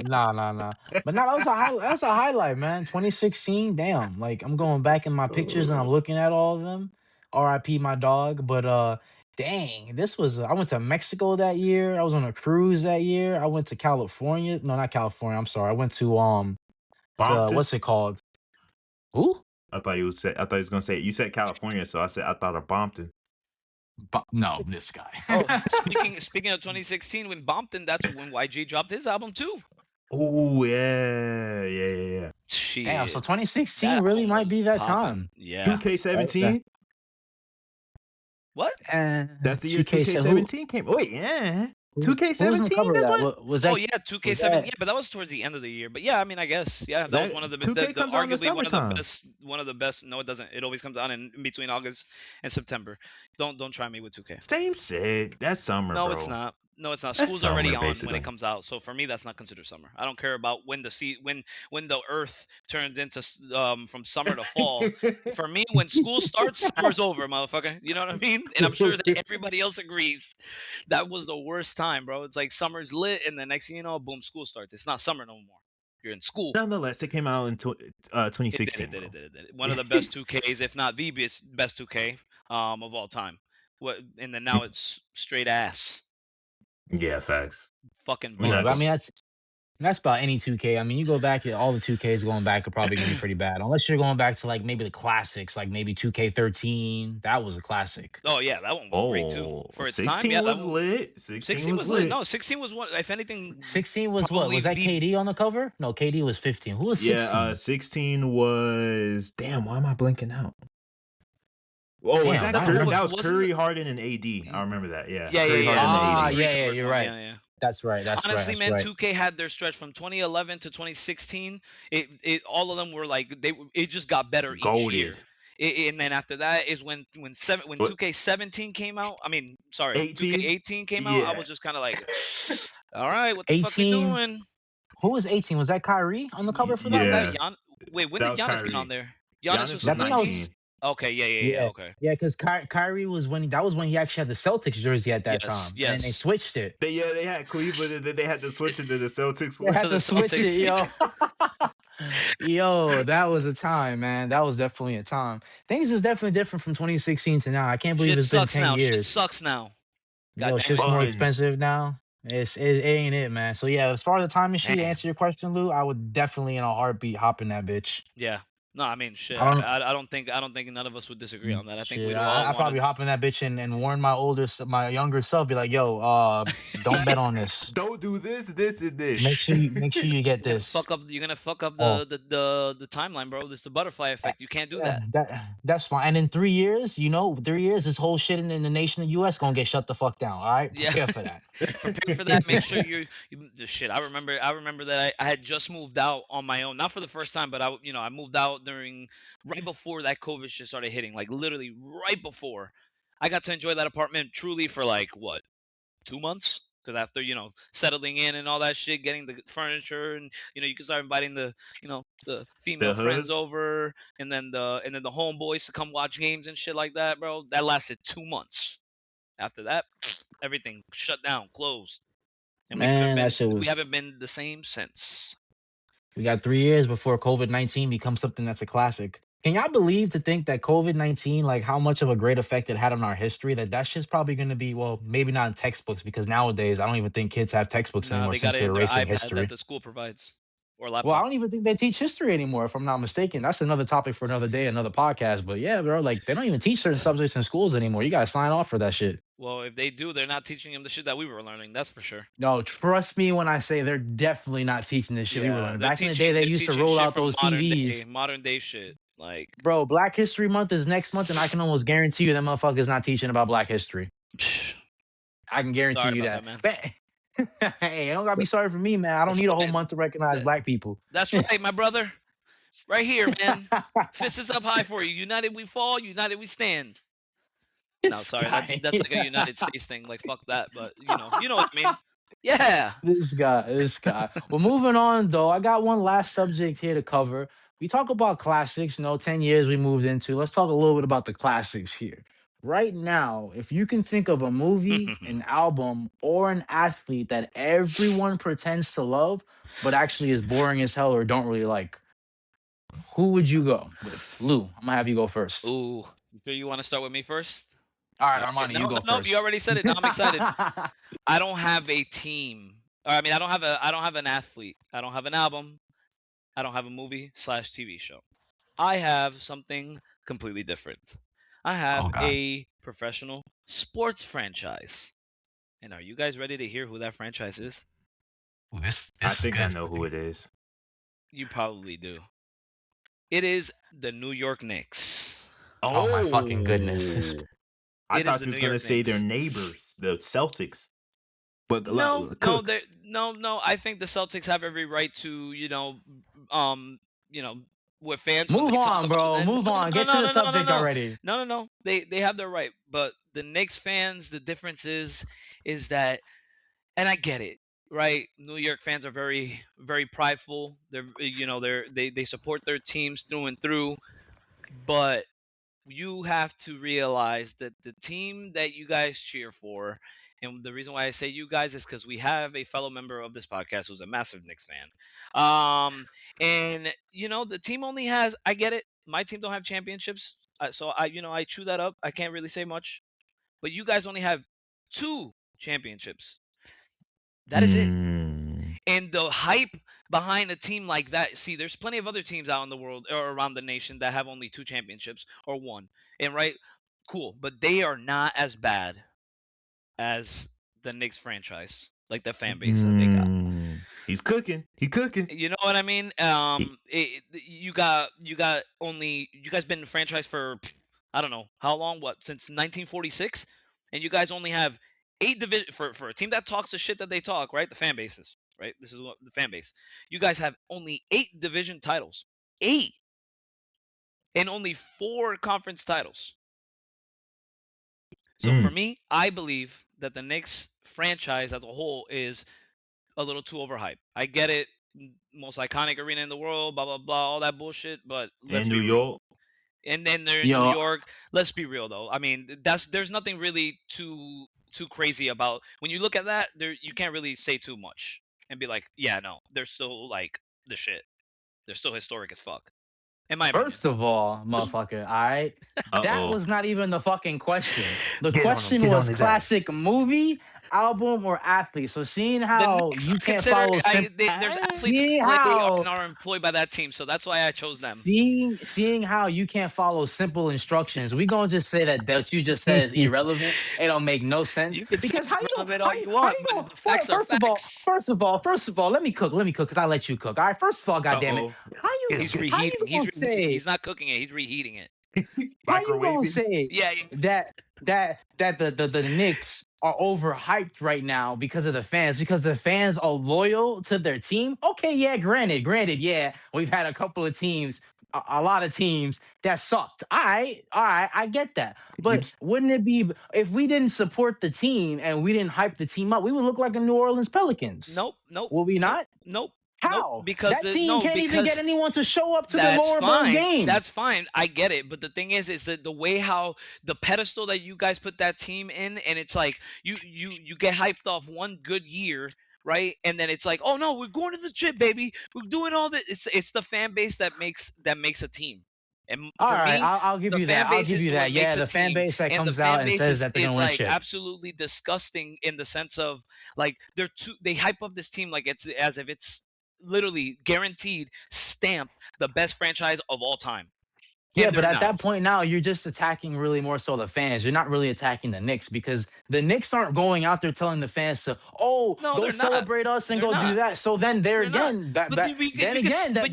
nah, nah, nah. But no, that was a highlight, man. 2016, damn. Like I'm going back in my pictures and I'm it. looking at all of them. R.I.P. my dog. But dang, this was I went to Mexico that year. I was on a cruise that year. I went to California. No, not California. I'm sorry. I went to Bompton. what's it called? Who? I thought he was gonna say you said California, so I thought of Bompton. No, this guy. Oh, speaking of 2016, when Bompton, that's when YG dropped his album too. Oh yeah. Damn, so Shit, 2016 that really album might was be that popping. time. Yeah. 2K17. What? That's the year 2K said who 2K17 came. Oh yeah. who was on the 2K17. cover of That's that? what. Was Oh that yeah, was 2K7. Yeah, that but that was towards the end of the year. But yeah, I mean, I guess yeah, that was one of That 2K the comes out in the arguably summertime. one of the best. No, it doesn't. It always comes out in between August and September. Don't try me with 2K. Same shit. That's summer, No, it's bro. not. No, it's not. That's School's already summer, on when it basically. comes out. So for me, that's not considered summer. I don't care about when when the Earth turns into from summer to fall. For me, when school starts, summer's over, motherfucker. You know what I mean? And I'm sure that everybody else agrees. That was the worst time, bro. It's like summer's lit, and the next thing you know, boom, school starts. It's not summer no more. You're in school. Nonetheless, it came out in It did, 2016, it did, bro. it did, it did. One of the best 2Ks, if not the best 2K of all time. What? And then now it's straight ass, Yeah, facts. fucking We're Yeah, not but I gonna. mean bugs. that's about any 2K. I mean, you go back, all the 2Ks going back are probably gonna be pretty bad, unless you're going back to like maybe the classics, like maybe 2K13. That was a classic. Oh yeah, that one was great too Oh, for its time. 16 Yeah, that was one. lit. 16 16 was was lit. lit. No, 16 was one. If anything, 16 was what? probably Was that the KD on the cover? No, KD was 15. Who was Yeah, 16? 16 was. Damn, why am I blinking out? Oh, is was Damn, that that I the don't Curry? one know. That with was wasn't Curry, it? Harden, and AD. I remember that. Yeah, Yeah, yeah, Curry, yeah. Harden, The and the Ah, AD. three yeah, yeah, covered you're one. right. Yeah, yeah. That's right. That's right. Honestly, That's man, right. 2K had their stretch from 2011 to 2016. It all of them were like it just got better each Golded. year. And then after that is when What? 2K17 came out. I mean, sorry, 18? 2K18 came out. I Yeah. was just kind of like, all right, what the fuck we 18. doing? Who was 18? Was that Kyrie on the cover for Wasn't that? that Yeah. Gian? Wait, when That did was Giannis get on Kyrie. there? Giannis Giannis was was I think that 17. was 19. Okay, yeah, yeah, yeah. yeah, Okay. yeah. Because Kyrie was when that was when he actually had the Celtics jersey at that Yes, time, and then they yes. switched it. They had Cleveland, and then they had to switch it to the Celtics They one. To had the to switch it, Celtics. yo. Yo, that was a time, man. That was definitely a time. Things is definitely different from 2016 to now. I can't believe Shit it's been sucks 10 now. Shit years. sucks now. God Yo, damn shit's it. more Buns. expensive now. It ain't it, man. So yeah, as far as the time machine to Man. answer your question, Lou, I would definitely in a heartbeat hop in that bitch. Yeah. No, I mean, shit. I don't I don't think none of us would disagree on that. I think shit. we'd all I want probably hop in that bitch and warn my younger self, be like, yo, don't bet on this. Don't do this, this, and this. Make sure you get this. you're gonna fuck up Oh, the timeline, bro. This is the butterfly effect. You can't do that. that's fine. And in 3 years, 3 years, this whole shit in the nation of US gonna get shut the fuck down. All right, Yeah. prepare for that. Prepare for that. Make sure the shit. I remember that I had just moved out on my own, not for the first time, but I moved out during right before that COVID shit started hitting, like literally right before. I got to enjoy that apartment truly for like what 2 months. Because after settling in and all that shit, getting the furniture and you can start inviting the female The friends hoods. over and then the homeboys to come watch games and shit like that, bro. That lasted 2 months. After that, everything shut down, closed, and Man, that shit we was. haven't been the same since. We got 3 years before COVID-19 becomes something that's a classic. Can y'all believe to think that COVID-19, like how much of a great effect it had on our history, that shit's probably going to be, well, maybe not in textbooks because nowadays I don't even think kids have textbooks Nah, anymore they since got it they're in their erasing iPad that history. the school provides or Well, I laptop. don't even think they teach history anymore, if I'm not mistaken. That's another topic for another day, another podcast. But yeah, bro, like they don't even teach certain subjects in schools anymore. You got to sign off for that shit. Well, if they do, they're not teaching them the shit that we were learning. That's for sure. No, trust me when I say they're definitely not teaching this shit we were Yeah, learning. Back in the day, they they're used to teaching roll shit out from those TVs. modern day shit. Like, Bro, Black History Month is next month, and I can almost guarantee you that motherfucker's not teaching about Black history. I can guarantee sorry you about that, that. man. But hey, don't gotta be sorry for me, man. I don't That's need a whole right. month to recognize That- black people. That's right, my brother. Right here, man. Fist is up high for you. United we fall, united we stand. No, This sorry, that's guy. that's like a United States thing. Like fuck that, but you know what I mean. Yeah. This guy. Well, moving on though, I got one last subject here to cover. We talk about classics, 10 years we moved into. Let's talk a little bit about the classics here. Right now, if you can think of a movie, an album, or an athlete that everyone pretends to love, but actually is boring as hell or don't really like, who would you go with? Lou, I'm gonna have you go first. Ooh, you sure you want to start with me first? All right, All right. Armani, No, you no, go no. You first. already said it. Now I'm excited. I don't have a team. Or I mean, I don't have an athlete. I don't have an album. I don't have a movie slash TV show. I have something completely different. I have Oh God. a professional sports franchise. And are you guys ready to hear who that franchise is? Ooh, this I this is think I good. know who it is. You probably do. It is the New York Knicks. Oh my fucking goodness. Oh, I It is thought the you was New gonna York say their Knicks. neighbors, the Celtics. But No, no, Cook. no. I think the Celtics have every right to, um, you know, with fans when Move they talk on, about bro. and Move on. no, Get to no, the no, no, no, subject no, already. no, no, no. They have their right, but the Knicks fans, the difference is that and I get it, right? New York fans are very, very prideful. They support their teams through and through, but you have to realize that the team that you guys cheer for, and the reason why I say you guys is because we have a fellow member of this podcast who's a massive Knicks fan. And the team only has. I get it. My team don't have championships, so I chew that up. I can't really say much, but you guys only have two championships. That is it. Mm. And the hype behind a team like that, see, there's plenty of other teams out in the world or around the nation that have only two championships or one. And right, cool, but they are not as bad as the Knicks franchise, like the fan base that they got. He's cooking. He cooking. You know what I mean? He, You guys been in the franchise for I don't know how long? What, since 1946, and you guys only have 8 division for a team that talks the shit that they talk, right? The fan bases, right? This is what the fan base. You guys have only 8 division titles, 8, and only 4 conference titles. So for me, I believe that the Knicks franchise as a whole is a little too overhyped. I get it, most iconic arena in the world, blah blah blah, all that bullshit. But let's in New be real. York. And then they're in New Yo, York. Let's be real though. I mean, there's nothing really too crazy about when you look at that. There, you can't really say too much and be like, yeah, no, they're still like the shit. They're still historic as fuck, in my opinion. first of all, motherfucker, all right. That Uh-oh. was not even the fucking question. The Get on him. question Get on was his ass. classic movie, album, or athlete. So seeing The how Knicks you are can't considered. follow There's athletes seeing that play how and are employed by that team, so that's why I chose them. seeing how you can't follow simple instructions, we gonna just say that you just said is irrelevant. It don't make no sense You can say because it's relevant all you want, but the facts are facts. first of all, let me cook, because I let you cook. All right, first of all, goddamn it, Uh-oh. how Get you him. He's Get him. how you reheating. gonna say He's not cooking it. He's reheating it. how you gonna Microwaving. say Yeah, yeah. that the Knicks are overhyped right now because of the fans, because the fans are loyal to their team? Okay, yeah, granted, yeah, we've had a couple of teams, a lot of teams that sucked. All right, I get that. But Keeps- wouldn't it be if we didn't support the team and we didn't hype the team up, we would look like the New Orleans Pelicans. Nope, nope, Will we nope, not? nope, nope. How? Because That team can't even get anyone to show up to the that's lower burn fine. That's games. fine. I get it. But the thing is that the way how the pedestal that you guys put that team in, and it's like you get hyped off one good year, right? And then it's like, oh no, we're going to the chip, baby. We're doing all this. It's the fan base that makes a team. And All for right, me, I'll give the you that. fan I'll base give is you what that. Yeah, makes a the fan team. base that And the comes out fan and base says that they're gonna is win a like chip. absolutely disgusting in the sense of like they hype up this team like it's as if it's literally guaranteed stamp the best franchise of all time. Yeah, And but they're at that not. point now, you're just attacking really more so the fans. You're not really attacking the Knicks because the Knicks aren't going out there telling the fans to, oh, No, go they're not. celebrate us and They're go do not. that. So then there They're not. again, But you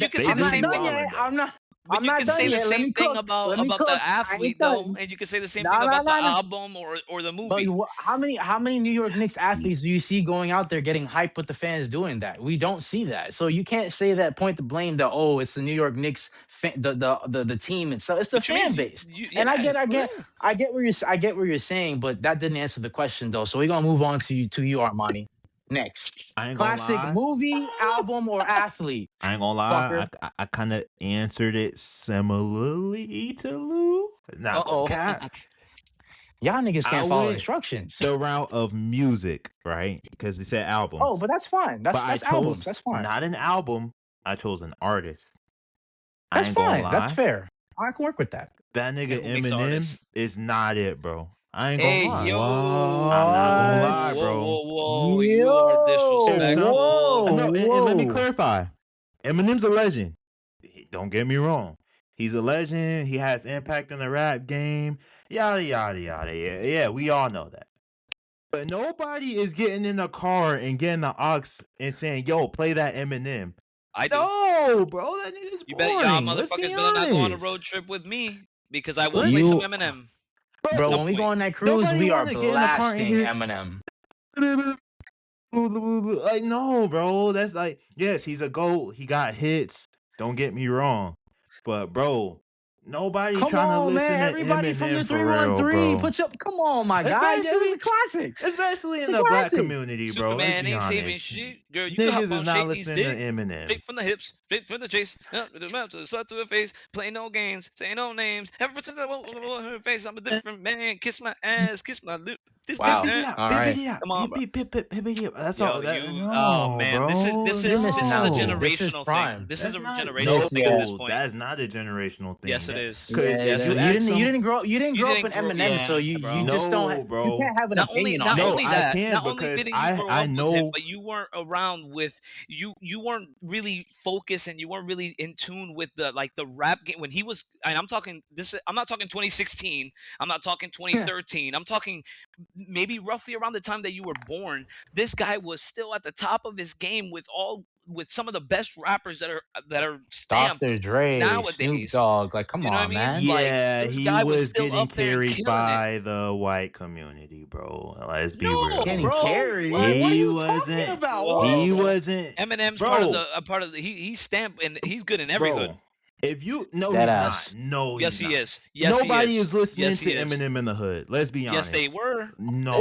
can say They I'm the do not be same done thing. yet. wilding though. But I'm you not can done say the yet. Let same me thing cook. about Let me the cook. I ain't athlete though, done. and you can say the same No, thing no, about the no, no. album or the But movie. how many New York Knicks athletes do you see going out there getting hyped with the fans doing that? We don't see that. So you can't say that, point to blame that, oh, it's the New York Knicks the team itself. It's the What you mean? fan base. And Yeah, I get what you're saying, but that didn't answer the question though. So we're gonna move on to you, Armani. Next. I ain't gonna Classic lie. movie, album, or athlete. I ain't gonna lie. Fucker. I kind of answered it similarly to Lou. Not gonna Uh-oh. cap. Y'all niggas I can't follow went instructions. the route of music, right? Because we said Oh, albums. but that's fine. But I That's albums. chose That's fine. not an album. I chose an artist. I That's ain't gonna fine. That's lie. fair. I can work with that. That And nigga who makes the Eminem artist? is not it, bro. I ain't gonna Hey lie. yo, I'm not gonna What? lie, whoa, bro. whoa, whoa! You are If Yo, some disrespectful. whoa, no, and let me whoa. clarify. Eminem's a legend. Don't get me wrong. He's a legend. He has impact in the rap game. Yada yada yada. Yeah, yeah, we all know that. But nobody is getting in the car and getting the aux and saying, "Yo, play that Eminem." I do. No, bro, that nigga's You bet y'all boring. Let's be motherfuckers better not go on a honest. road trip with me because I will Let's, play some You, Eminem at bro, bro. some when we go point. on that cruise, Nobody we are want to get in the car and blasting hear. Eminem. Like, no, bro. That's like, yes, he's a GOAT. He got hits. Don't get me wrong. But, bro, Nobody Come trying to on, listen man. to Everybody from Eminem the for real, 313. bro. Put your come on, my guy. Yeah, this is Especially, a classic. especially It's in a the black classic. community, bro. Let's Superman be ain't saving honest. shit. Girl, you can hop Niggas is on not Shady's listening to dick. Eminem. Straight from the hips, straight from the chase, to the mouth, to the side, to the face, play no games, say no names. Ever since I want her face, I'm a Eh, different man. Kiss my ass, kiss my lip, Wow. Pimpity out, All right. pimpity out, Come on, bro. pimpity out. That's all. Yo, That, oh no, man, bro, You're missing this is out, a dude. no. This is generational thing. prime. This is That's a not generational This thing at this no. point. That's not a generational Yes, thing. it That is. because Yeah, if Yes, you it you ask didn't is. you some, didn't grow you didn't You grow up didn't in grow, Eminem, so yeah, you bro. just don't no, you bro. can't have an opinion on Not it. No, only I that, can not only because didn't you grow I up with him, know. but you weren't around with you weren't really focused and you weren't really in tune with the rap game when he was. And I'm talking this. I'm not talking 2016. I'm not talking 2013. I'm talking maybe roughly around the time that you were born. This guy was still at the top of his game with some of the best rappers that are stamped Dr. Dre, Snoop nowadays. Dogg, like come You know what I on, mean? man. Like Yeah, this he guy was was still getting up there and carried killing it. by the white community, bro. Let's be No, real. Getting bro. carried? What? What are He you talking wasn't. about? Whoa, He What? bro. wasn't, Eminem's bro. part of the he's stamped and he's good in every hood. Bro, if you no, That he's not. ass. No, Yes, he's he not. is. Yes, he Nobody is. is listening Yes, to he is. Eminem in the hood. Let's be Yes, they honest. were.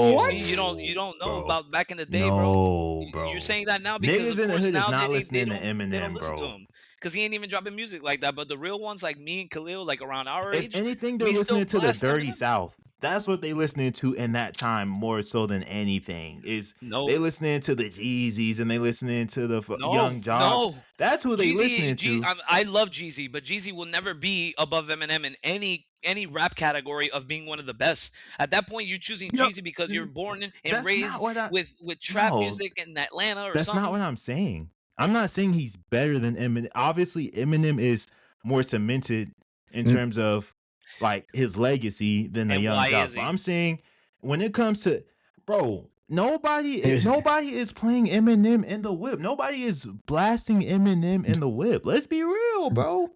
You What? see, you No, don't know bro. about back in the day, bro. No, You're bro. saying that now because, Niggas of in the course, hood is now not they listening to don't Eminem, listen to bro. him because he ain't even dropping music like that. But the real ones, like me and Khalil, like around our If age, anything, they're we still listening to the blast Dirty Eminem. South. That's what they listening to in that time more so than anything. Is No, they listening to the Jeezys and they listening to the no, Young Jocks. no. That's who they listening to. I love Jeezy, but Jeezy will never be above Eminem in any rap category of being one of the best. At that point, you're choosing No, Jeezy because you're born and that's not raised what I. with trap No, music in Atlanta or that's not something. what I'm saying. I'm not saying he's better than Eminem. Obviously, Eminem is more cemented in N- terms of like his legacy than the And Young why is Jock. But he? I'm saying when it comes to bro, Here's nobody is playing Eminem in the whip. Nobody is blasting Eminem in the whip. Let's be real, bro.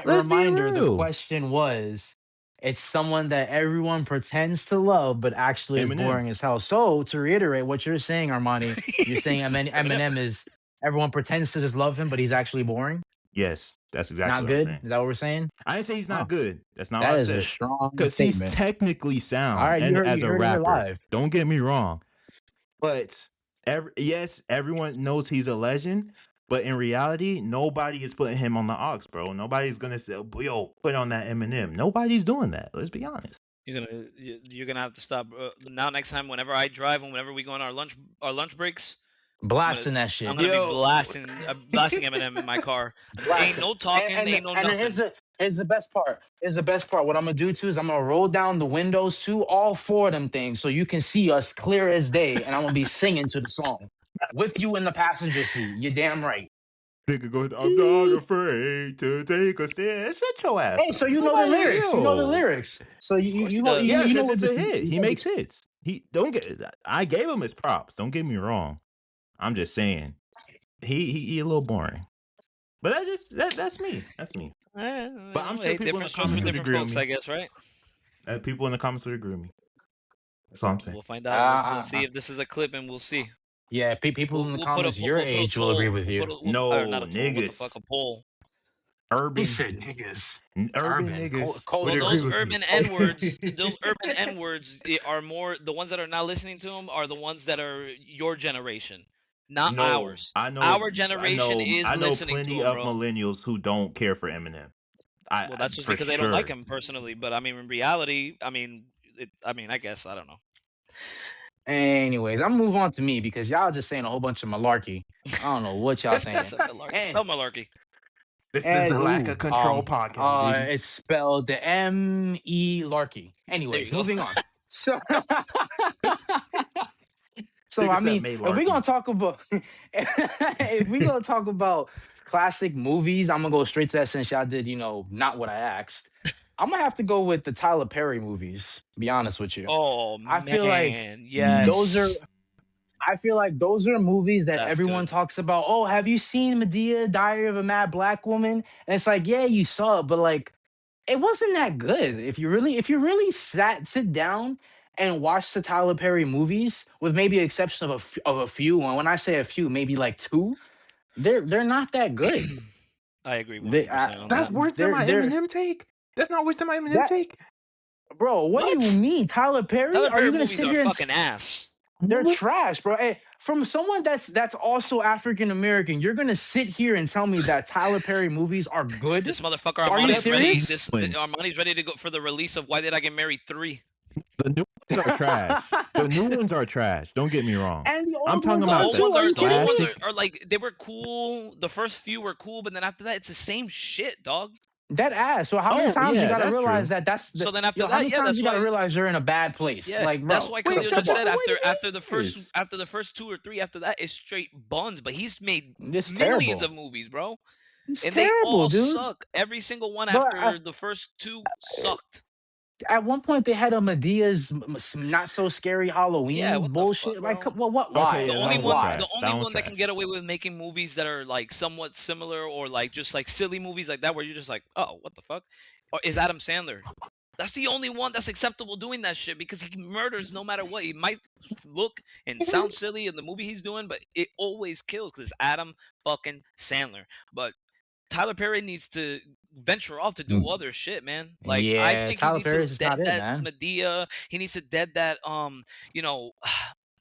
Let's be reminder, the real. question was it's someone that everyone pretends to love but actually is Eminem. boring as hell. So to reiterate what you're saying, Armani, you're saying Eminem. Eminem is everyone pretends to just love him, but he's actually boring, Yes, that's exactly not what I'm good. saying. Is that what we're saying? I didn't say he's not Oh, good. That's not what that I is a said. strong Cause he's statement. technically All sound right, and as you a heard it here rapper. live. Don't get me wrong. But yes, everyone knows he's a legend. But in reality, nobody is putting him on the aux, bro. Nobody's gonna say, "Yo, put on that Eminem." Nobody's doing that. Let's be honest. You're gonna have to stop now. Next time, whenever I drive and whenever we go on our lunch breaks, I'm gonna Blasting that I'm shit. gonna be Yo, blasting Eminem in my car. Ain't Blasting. no talking, ain't no And then nothing. here's the best part. Here's the best part. What I'm gonna do too is I'm gonna roll down the windows too, all four of them things, so you can see us clear as day. And I'm gonna be singing to the song with you in the passenger seat. You're damn right. nigga goes, "I'm not afraid to take a stand." Shut your ass Hey, so up. you know the Nobody, lyrics. You know the yo. lyrics. So Of course he does. Yeah, you know because what it's a this hit. you He know makes this. hits. He don't get. I gave him his props. Don't get me wrong. I'm just saying he a little boring. But that's me. That's me. But I'm sure Hey, people in the different strokes for comments would different agree with folks, I me. guess, right? People in the comments would agree with me. That's all I'm saying. We'll find Uh, out. We'll uh, see uh, if this is a clip, and we'll see. yeah, people in the comments your We'll put a age will agree toll. with you. Or not No a toll. What the fuck? niggas, A poll. He urban said niggas. urban Urban, niggas would Well, agree culture. with me. Those urban N words are more the ones that are not listening to them are the ones that are your generation, not No, ours. I know, Our I generation know, is I know listening to plenty them, of bro. millennials who don't care for Eminem. Well, that's just For because they don't like sure. him personally. But I mean, in reality, I guess I don't know. Anyways, I'm move on to me because y'all just saying a whole bunch of malarkey. I don't know what y'all saying. Said malarkey. And Spell malarkey. This is a lack of ooh, control podcast, baby. it's spelled the Larkey. There you Anyways, go. moving on. So, so Nigga I said mean, if we gonna Malarkey. talk about, if we gonna talk about classic movies, I'm gonna go straight to that since y'all did, not what I asked. I'm gonna have to go with the Tyler Perry movies. Be honest with you, Oh I feel like man, those are yes, movies that that's everyone good. talks about. Oh, have you seen Medea, Diary of a Mad Black Woman? And it's like, yeah, you saw it, but like, it wasn't that good. If you really sit down and watch the Tyler Perry movies, with maybe the exception of a few, and when I say a few, maybe like two, they're not that good. I agree They 100% on That's that. worse than my they're Eminem take. That's not what somebody didn't That take. bro, what do you What? mean, Tyler Perry? Tyler Are Perry you gonna movies sit are here and fucking ass. they're What? trash, bro? Hey, from someone that's also African American, you're gonna sit here and tell me that Tyler Perry movies are good? This motherfucker Are you Armani's ready. serious? Ones. Armani's ready to go for the release of Why Did I Get Married 3. The new ones are trash. The new ones are trash. Don't get me wrong. And the I'm old talking ones The are about old the too. ones Are are you the old kidding ones me? classic. are like they were cool. The first few were cool, but then after that, it's the same shit, dog. Dead ass. So how many Oh times you yeah, gotta that's realize true. that that's the So then after yo? How that, many yeah, times that's you gotta why. realize you're in a bad place? Yeah, Like, that's bro, why Wait, Khalil come just shut on. said the after way the it is. first 2 or 3 after that is straight buns. But he's made It's millions terrible. of movies, bro, It's and they terrible, all dude. suck. Every single one Bro, after the first 2 sucked. at one point they had a Medea's not so scary Yeah, Halloween what the fuck, bullshit. Like, bro? what? Okay, Why? The yeah, that only Like, one was one, why? trash. the only That one's one that can trash. get away with making movies that are like somewhat similar or like just like silly movies like that, where you're just like, oh, what the fuck, or is Adam Sandler. That's the only one that's acceptable doing that shit because he murders no matter what. He might look and sound silly in the movie he's doing, but it always kills because it's Adam fucking Sandler. But Tyler Perry needs to venture off to do other shit, man. Like I Yeah, think he Tyler needs to Perry's just dead not it, that man. Medea. He needs to dead that you know,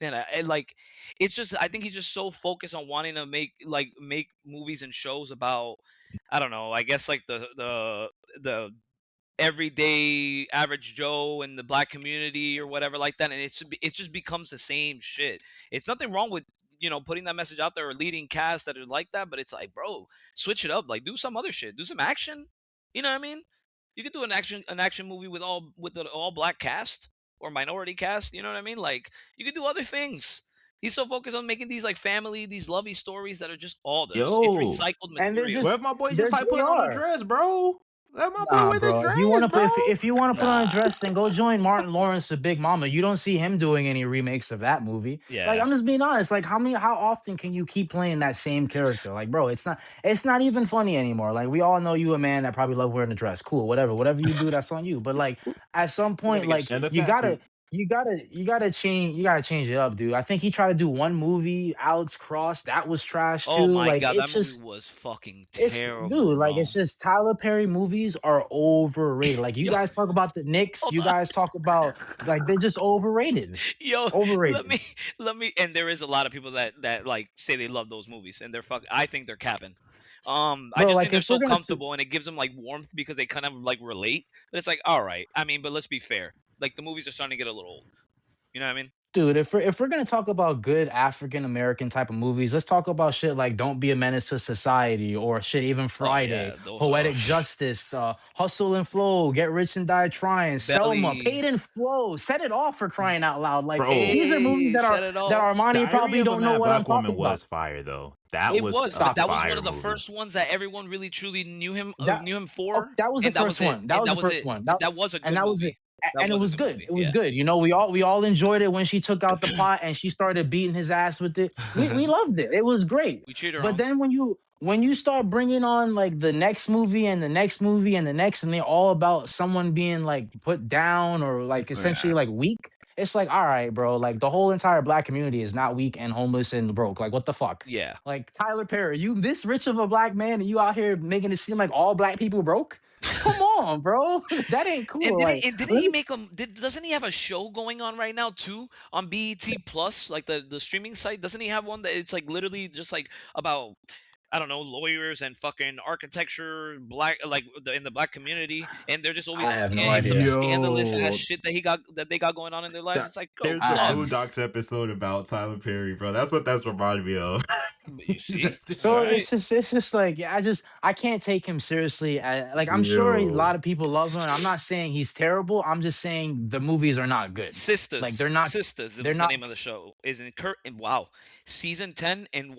and like it's just I think he's just so focused on wanting to make movies and shows about I don't know. I guess like the everyday average Joe in the black community or whatever like that, and it just becomes the same shit. It's nothing wrong with putting that message out there or leading casts that are like that, but it's like, bro, switch it up, like do some other shit, do some action. You know what I mean? You could do an action movie with an all black cast or minority cast. You know what I mean? Like you could do other things. He's so focused on making these like family, these lovey stories that are just all this. It's Yo, recycled And they're material. let just my boy just like they putting on a are. dress, bro. Let my boy Nah, wear the bro. If you dress, want to, bro. if you want to put on a Nah. dress, then go join Martin Lawrence, the Big Mama. You don't see him doing any remakes of that movie. Like, Yeah. I'm just being honest. Like, how often can you keep playing that same character? Like, bro, it's not even funny anymore. Like, we all know you a man that probably love wearing a dress. Cool, whatever you do, that's on you. But like, at some We're gonna point, get like, And the sued. fact that you gotta change it up, dude. I think he tried to do one movie, Alex Cross, that was trash Oh too. my Like, god, that it's movie just was fucking it's terrible, dude, like it's bro. just Tyler Perry movies are overrated. Like you Yo, guys talk about the Knicks, hold you on. guys talk about like they're just overrated. Yo, let Overrated. me and there is a lot of people that like say they love those movies and I think they're capping. I Bro, just think like they're if we're so gonna comfortable and it gives them like warmth because they kind of like relate. But it's like, all right. I mean, but let's be fair. Like the movies are starting to get a little old. You know what I mean? dude, if we're gonna talk about good African American type of movies, let's talk about shit like Don't Be a Menace to Society or shit even Oh Friday, yeah, those are Poetic Justice, Hustle and Flow, Get Rich and Die Trying, Selma, Belly. Paid in Flow, Set It Off for crying out loud. Like bro, these are movies Hey, set it that off. Armani Diary probably of a don't know Mad what I'm Black talking Woman about. was fire though. That It was was, a but Stop that it. was one fire of the movie. first ones that everyone really truly That knew him oh, for, that was the and that was first it. one. That And was that the was first it. one. And that was a And good that was it. movie. That And it was a was good good. movie. It was Yeah. good. You know, we all enjoyed it when she took out the pot and she started beating his ass with it. We loved it. It was great. We treat her But wrong. then when you start bringing on like the next movie and the next movie and the next, and they're all about someone being like put down or like essentially Yeah. like weak. It's like, all right, bro. Like the whole entire black community is not weak and homeless and broke. Like, what the fuck? Yeah. Like Tyler Perry, you this rich of a black man, and you out here making it seem like all black people broke? Come on, bro. That ain't And cool. didn't Like, and didn't let he me make doesn't he have a show going on right now too on BET Plus, like the streaming site? Doesn't he have one that it's like literally just like about I don't know, lawyers and fucking architecture, black in the black community, and they're just always I have no saying some idea. scandalous ass Yo, shit that they got going on in their lives. that, It's like, go there's a I fuck. have Boondocks episode about Tyler Perry, bro. That's what that's reminded me of. But you see, all so right. it's just like yeah, I can't take him seriously. Like I'm sure a Yo, lot of people love him. I'm not saying he's terrible. I'm just saying the movies are not good. Like Sisters, it they're was the not name of the show. Is in Kurt and wow, season 10. And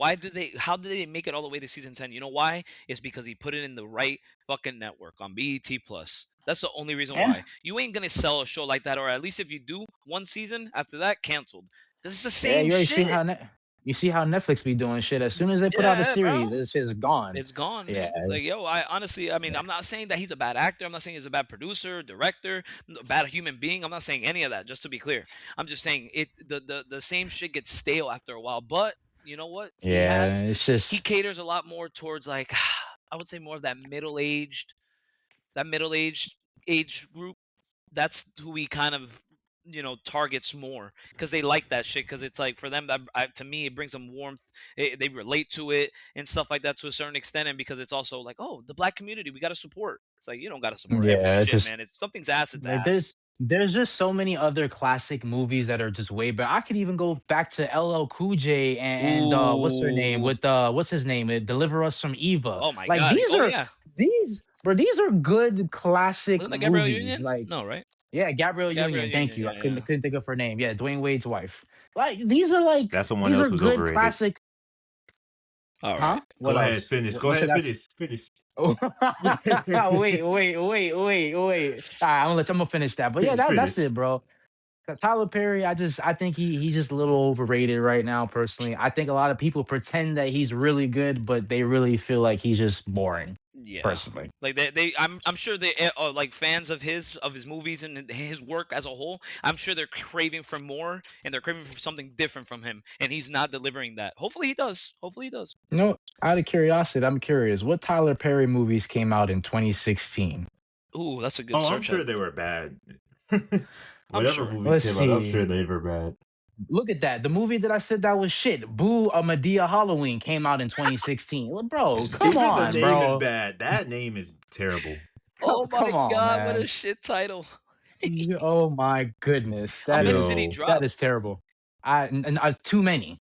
how did they make it all the way to season 10? You know why? It's because he put it in the right fucking network on BET Plus. That's the only reason and why. You ain't gonna sell a show like that, or at least if you do one season after that, canceled. Because it's the yeah, same you already see shit. how you see how Netflix be doing shit. As soon as they put out a Yeah, series, bro. this shit's gone. It's gone, Yeah, man. Like, yo, I honestly, I mean, yeah, I'm not saying that he's a bad actor. I'm not saying he's a bad producer, director, a bad human being. I'm not saying any of that, just to be clear. I'm just saying the same shit gets stale after a while. But you know what? yeah. It's He just caters a lot more towards like I would say more of that middle-aged age group, that's who he kind of targets more because they like that shit because it's like for them to me it brings them warmth. They relate to it and stuff like that to a certain extent, and because it's also like, oh, the black community, we got to support. It's like you don't got to support every Yeah, it's shit, just man. It's something's ass, it's like ass. there's just so many other classic movies that are just way better. I could even go back to LL Cool J and what's her name Ooh. with what's his name? Deliver Us from Eva. Oh my Like god. these Oh are yeah. these are good classic Wasn't that Gabrielle movies. Union? Like No, right? yeah, Gabrielle Gabrielle Union. Thank Union. you. Yeah, I yeah. couldn't think of her name. Yeah, Dwayne Wade's wife. That's the one These else are was good overrated. classic. All Huh? right. What Go ahead, else? finish. Go What should ahead, I? finish. Oh, wait. All right, I'm gonna finish that. But yeah, that's Finish. it, bro. 'Cause Tyler Perry, I think he's just a little overrated right now. Personally, I think a lot of people pretend that he's really good, but they really feel like he's just boring. Yeah. Personally, Like I'm sure they like fans of his movies and his work as a whole. I'm sure they're craving for more and they're craving for something different from him, and he's not delivering that. Hopefully he does. Hopefully he does. you know, out of curiosity, I'm curious, what Tyler Perry movies came out in 2016? Ooh, that's a good Oh, I'm search. sure they were bad. I'm Whatever sure. movies Let's came out, I'm see. sure they were bad. Look at that. The movie that I said that was shit. Boo, a Medea Halloween came out in 2016. Bro, come Even the on, name is bro. bad. That name is terrible. Oh Come my on, god, what a man. shit title. Oh my goodness. How That many is did he Yo, that drop? is terrible. Too many.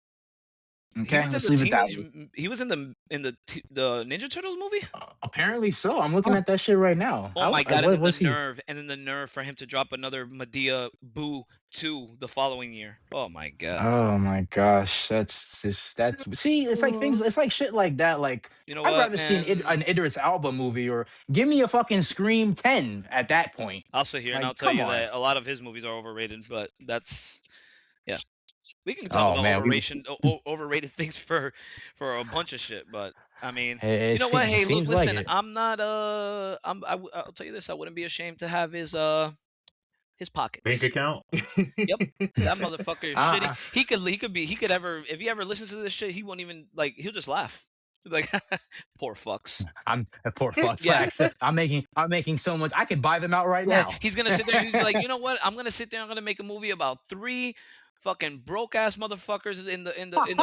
He Okay, was in let's the leave it that way. he was in the Ninja Turtles movie? Apparently so. I'm looking Huh. at that shit right now. Oh my god, and What then the was he? nerve, for him to drop another Medea Boo 2 the following year. Oh my god. Oh my gosh, that's just that's see, it's like things, it's like shit like that. Like You know I'd what, rather see an man? Idris Elba movie or give me a fucking Scream 10 at that point. I'll sit here and I'll Like, tell come you on. that a lot of his movies are overrated, but that's yeah. We can talk Oh about man, overrated things for a bunch of shit, but I mean, you know what? it Hey, look, seems like listen, it. I'm not I'll tell you this, I wouldn't be ashamed to have his bank pockets. account. Yep. That motherfucker is shitty. I, He could ever if he ever listens to this shit, he won't even like he'll just laugh. He'll be like poor fucks. I'm poor fucks Yeah. facts. I'm making so much. I could buy them out right Yeah, now. he's gonna sit there and he's like, you know what? I'm gonna sit there. I'm gonna make a movie about three fucking broke ass motherfuckers in the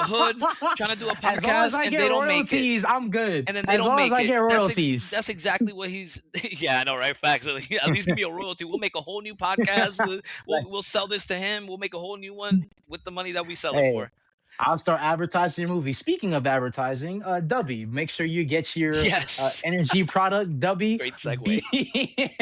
hood trying to do a As long as podcast, I and get they don't make it. royalties, I'm good. And then they As don't long as make I it. get royalties. That's exactly what he's. Yeah, I know, right? Facts. At least give me a royalty. We'll make a whole new podcast. Like, We'll sell this to him. We'll make a whole new one with the money that we sell it hey, for. I'll start advertising your movie. Speaking of advertising, Dubby, make sure you get your Yes. energy product, Dubby. Great segue. Be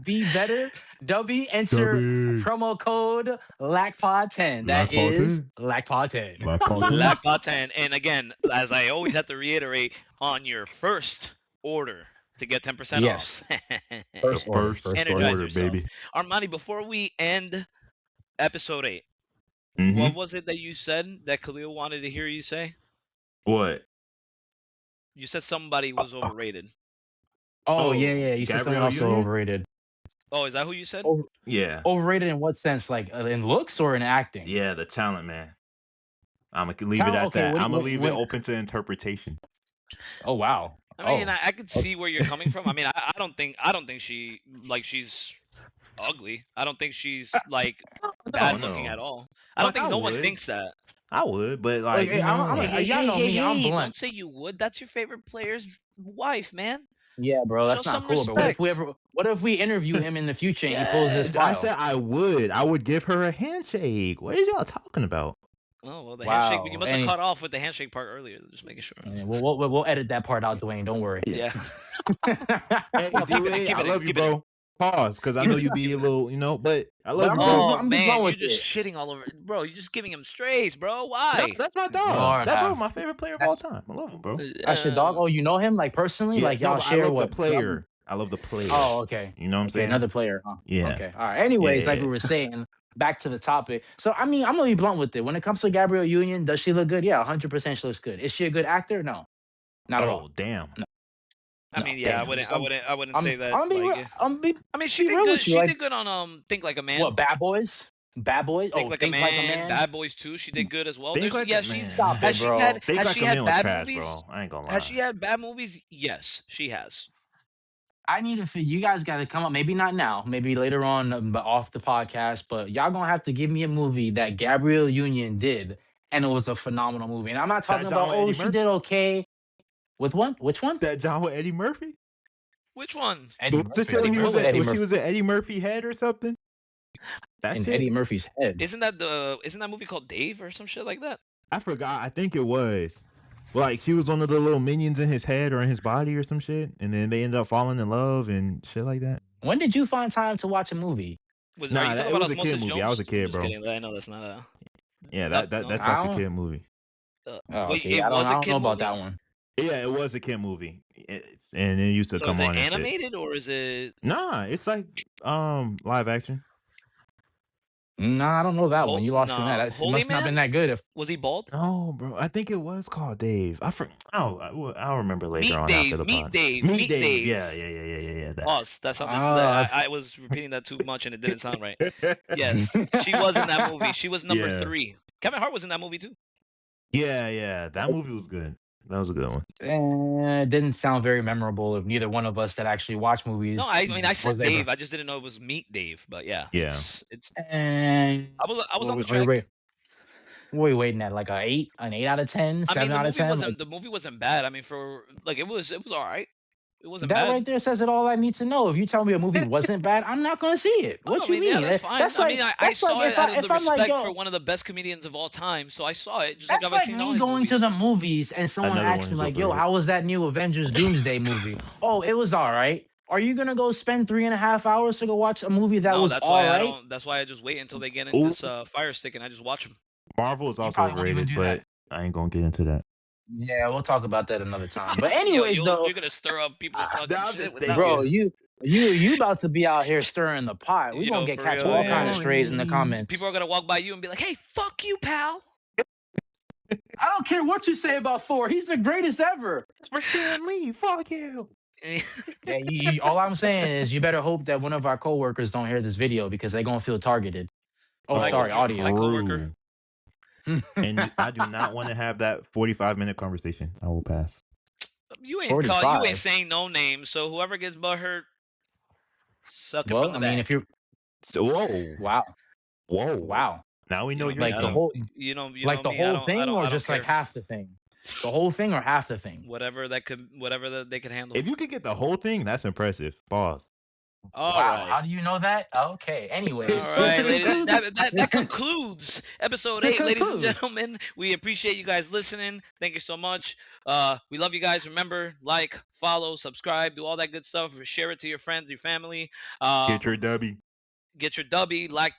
be better. Dubby, enter Chubby. promo code LACPOD10. That Black is Paulton. LACPOD10. Black Paulton. Black Bot 10. And again, as I always have to reiterate, on your first order to get 10% off. Yes. The First order. first First Energize order. order, yourself. baby. Armani, before we end episode 8, Mm-hmm. what was it that you said that Khalil wanted to hear you say? What? You said somebody was overrated. Oh yeah, Oh, yeah. You said someone Gabrielle else so Union? overrated. Oh, is that who you said? Over, Yeah. overrated in what sense? Like in looks or in acting? Yeah, the talent, man. I'm gonna leave it Talent. at Okay. that. What? I'm gonna leave it What? open to interpretation. Oh wow. I mean, Oh. I could Okay. see where you're coming from. I mean, I don't think she's ugly. I don't think she's like No, bad looking at no. all. I don't Like think I no one would. thinks that. I would, but Like, like, hey, Hey, hey, y'all hey, know hey, me. I'm hey! blunt. Don't say you would. That's your favorite player's wife, man. Yeah, bro, Show that's not some cool. But respect. what if we interview him in the future and he pulls Yeah. this I file? said I would. I would give her a handshake. What is y'all talking about? Oh well, the handshake. You Wow. must have cut off with the handshake part earlier. Just making sure. We'll edit that part out, Dwayne. Don't worry. Yeah. Hey, No, keep it in. Dwayne, Keep I it in. love you, Keep it in. bro. Pause, because I Keep know it in. you be Keep a it in. little, but I But love you, bro. Oh I'm be man, blunt you're with just it. shitting all over, bro. You're just giving him strays, bro. No, Why? that's my dog. Lord That bro, have my favorite player of all that's time. I love him, bro. that's your dog. Uh, Oh, you know him like personally? Yeah, Like no, y'all but I share love the what? player. I love the player. Oh, okay. You know what I'm Okay, saying? another player, huh? Yeah. Okay. All right. Yeah, Anyways, yeah, like we yeah. were saying, back to the topic. So I mean, I'm gonna be blunt with it. When it comes to Gabrielle Union, does she look good? Yeah, 100% she looks good. Is she a good actor? No, not at all. Oh, damn. No, I no. mean, yeah, I Damn. wouldn't, Just I wouldn't, I wouldn't say that. I'm be I mean, she be did real good. with you. She Like did good on Think Like a Man. what? Bad Boys? Bad Boys? Think Oh, Like a Think Like a Man, Man. Bad Boys 2. She did good as well. Think like Yeah, a she's Stop man. it, bro. Think has like she a had man was bad trash, movies? bro. I ain't gonna Has lie. she had bad movies? Yes, she has. I need to. You guys got to come up. Maybe not now. Maybe later on, but off the podcast. But y'all gonna have to give me a movie that Gabrielle Union did, and it was a phenomenal movie. And I'm not That talking John about with Eddie she Murphy. did okay. With one? Which one? That John with Eddie Murphy. Which one? Eddie What's the Murphy. show Eddie he What was was Murphy. at? Eddie Was he Murphy was at Eddie Murphy head or something? That in shit. Eddie Murphy's head? Isn't that movie called Dave or some shit like that? I forgot. I think it was. Like she was one of the little minions in his head or in his body or some shit, and then they end up falling in love and shit like that. When did you find time to watch a movie? Are Nah, you talking it about was a kid Osmosis movie. I was a Jones? I'm kid, just bro. kidding. I know that's not a. Yeah, No, that no. that's I like a don't. kid movie. Oh, Wait, okay. it was I a don't know kid about that movie. one. Yeah, it was a kid movie. And it used to So is come it on and shit. animated or is it Nah, it's like live action. Nah, I don't know that one. You lost me on that. nah It Holy must not have been Man? that good. If Was he bald? No, bro. I think it was called Dave. I'll remember later Meet on after Dave, the Meet pod. Dave, Meet Meet Dave. Dave. Yeah. That. Boss, that sounded. uh, I was repeating that too much and it didn't sound right. Yes, she was in that movie. She was number Yeah. 3. Kevin Hart was in that movie too. Yeah. That movie was good. That was a good one. it didn't sound very memorable. If neither one of us that actually watch No, movies I mean I said was ever. Dave. I just didn't know it was Meet Dave. But yeah, Yeah. it's. And I was on the what are track. we waiting at? Like an 8 out of 10, I mean 7 out of 10? Like the movie wasn't bad. I mean for like it was all right. It wasn't that bad. right there says it all I need to know. If you tell me a movie wasn't bad, I'm not gonna see it. Oh, What I you mean, yeah, mean? that's fine. That's I mean, like I that's like saw it out of the if I'm like, respect for yo, one of the best comedians of all time, so I saw it. Just like that's I've like seen all me his going to movies. the movies and someone Another one asks me is like, "Yo, overrated. how was that new Avengers Doomsday movie?" Oh, it was all right. Are you gonna go spend 3.5 hours to go watch a movie that No, was that's all why I right? don't. That's why I just wait until they get in Ooh, this fire stick and I just watch them. Marvel is You also probably won't even overrated, do that. but I ain't gonna get into that. Yeah, we'll talk about that another time. But Yo, anyways, though, you're gonna stir up people's fucking I'm shit just with that bro, one. thinking. you about to be out here stirring the pot. We gonna Yo, get for catch real, all kind of yeah. strays in the Boring. People comments. are gonna walk by you and be like, "Hey, fuck you, pal." I don't care what you say about Thor. He's the greatest ever. It's for Stan Lee. Fuck you. Yeah, all I'm saying is you better hope that one of our coworkers don't hear this video because they're gonna feel targeted. Oh, Hi, Oh, sorry, hi, audio. coworker. true. And I do not want to have that 45-minute conversation. I will pass. You ain't 45. saying no names, so whoever gets butthurt, suck it from Well, the I mean, back. if you're So, whoa. wow, Whoa. wow, Now we You know know your like the me. game. whole, You like know the me. whole thing, or I don't just like care. half the thing, the whole thing or half the thing. Whatever that they could handle. If you could get the whole thing, that's impressive. Pause. All Wow, right. how do you know that? Okay, anyways, All so right, to ladies. conclude, That concludes episode to 8, ladies and conclude, gentlemen. We appreciate you guys listening. Thank you so much. We love you guys. Remember, like, follow, subscribe, do all that good stuff. Share it to your friends, your family. Get your W. Get your dubby like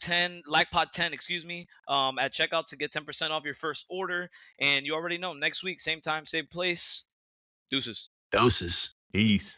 pod 10, excuse me, at checkout to get 10% off your first order. And you already know, next week, same time, same place. Deuces. doses. Peace.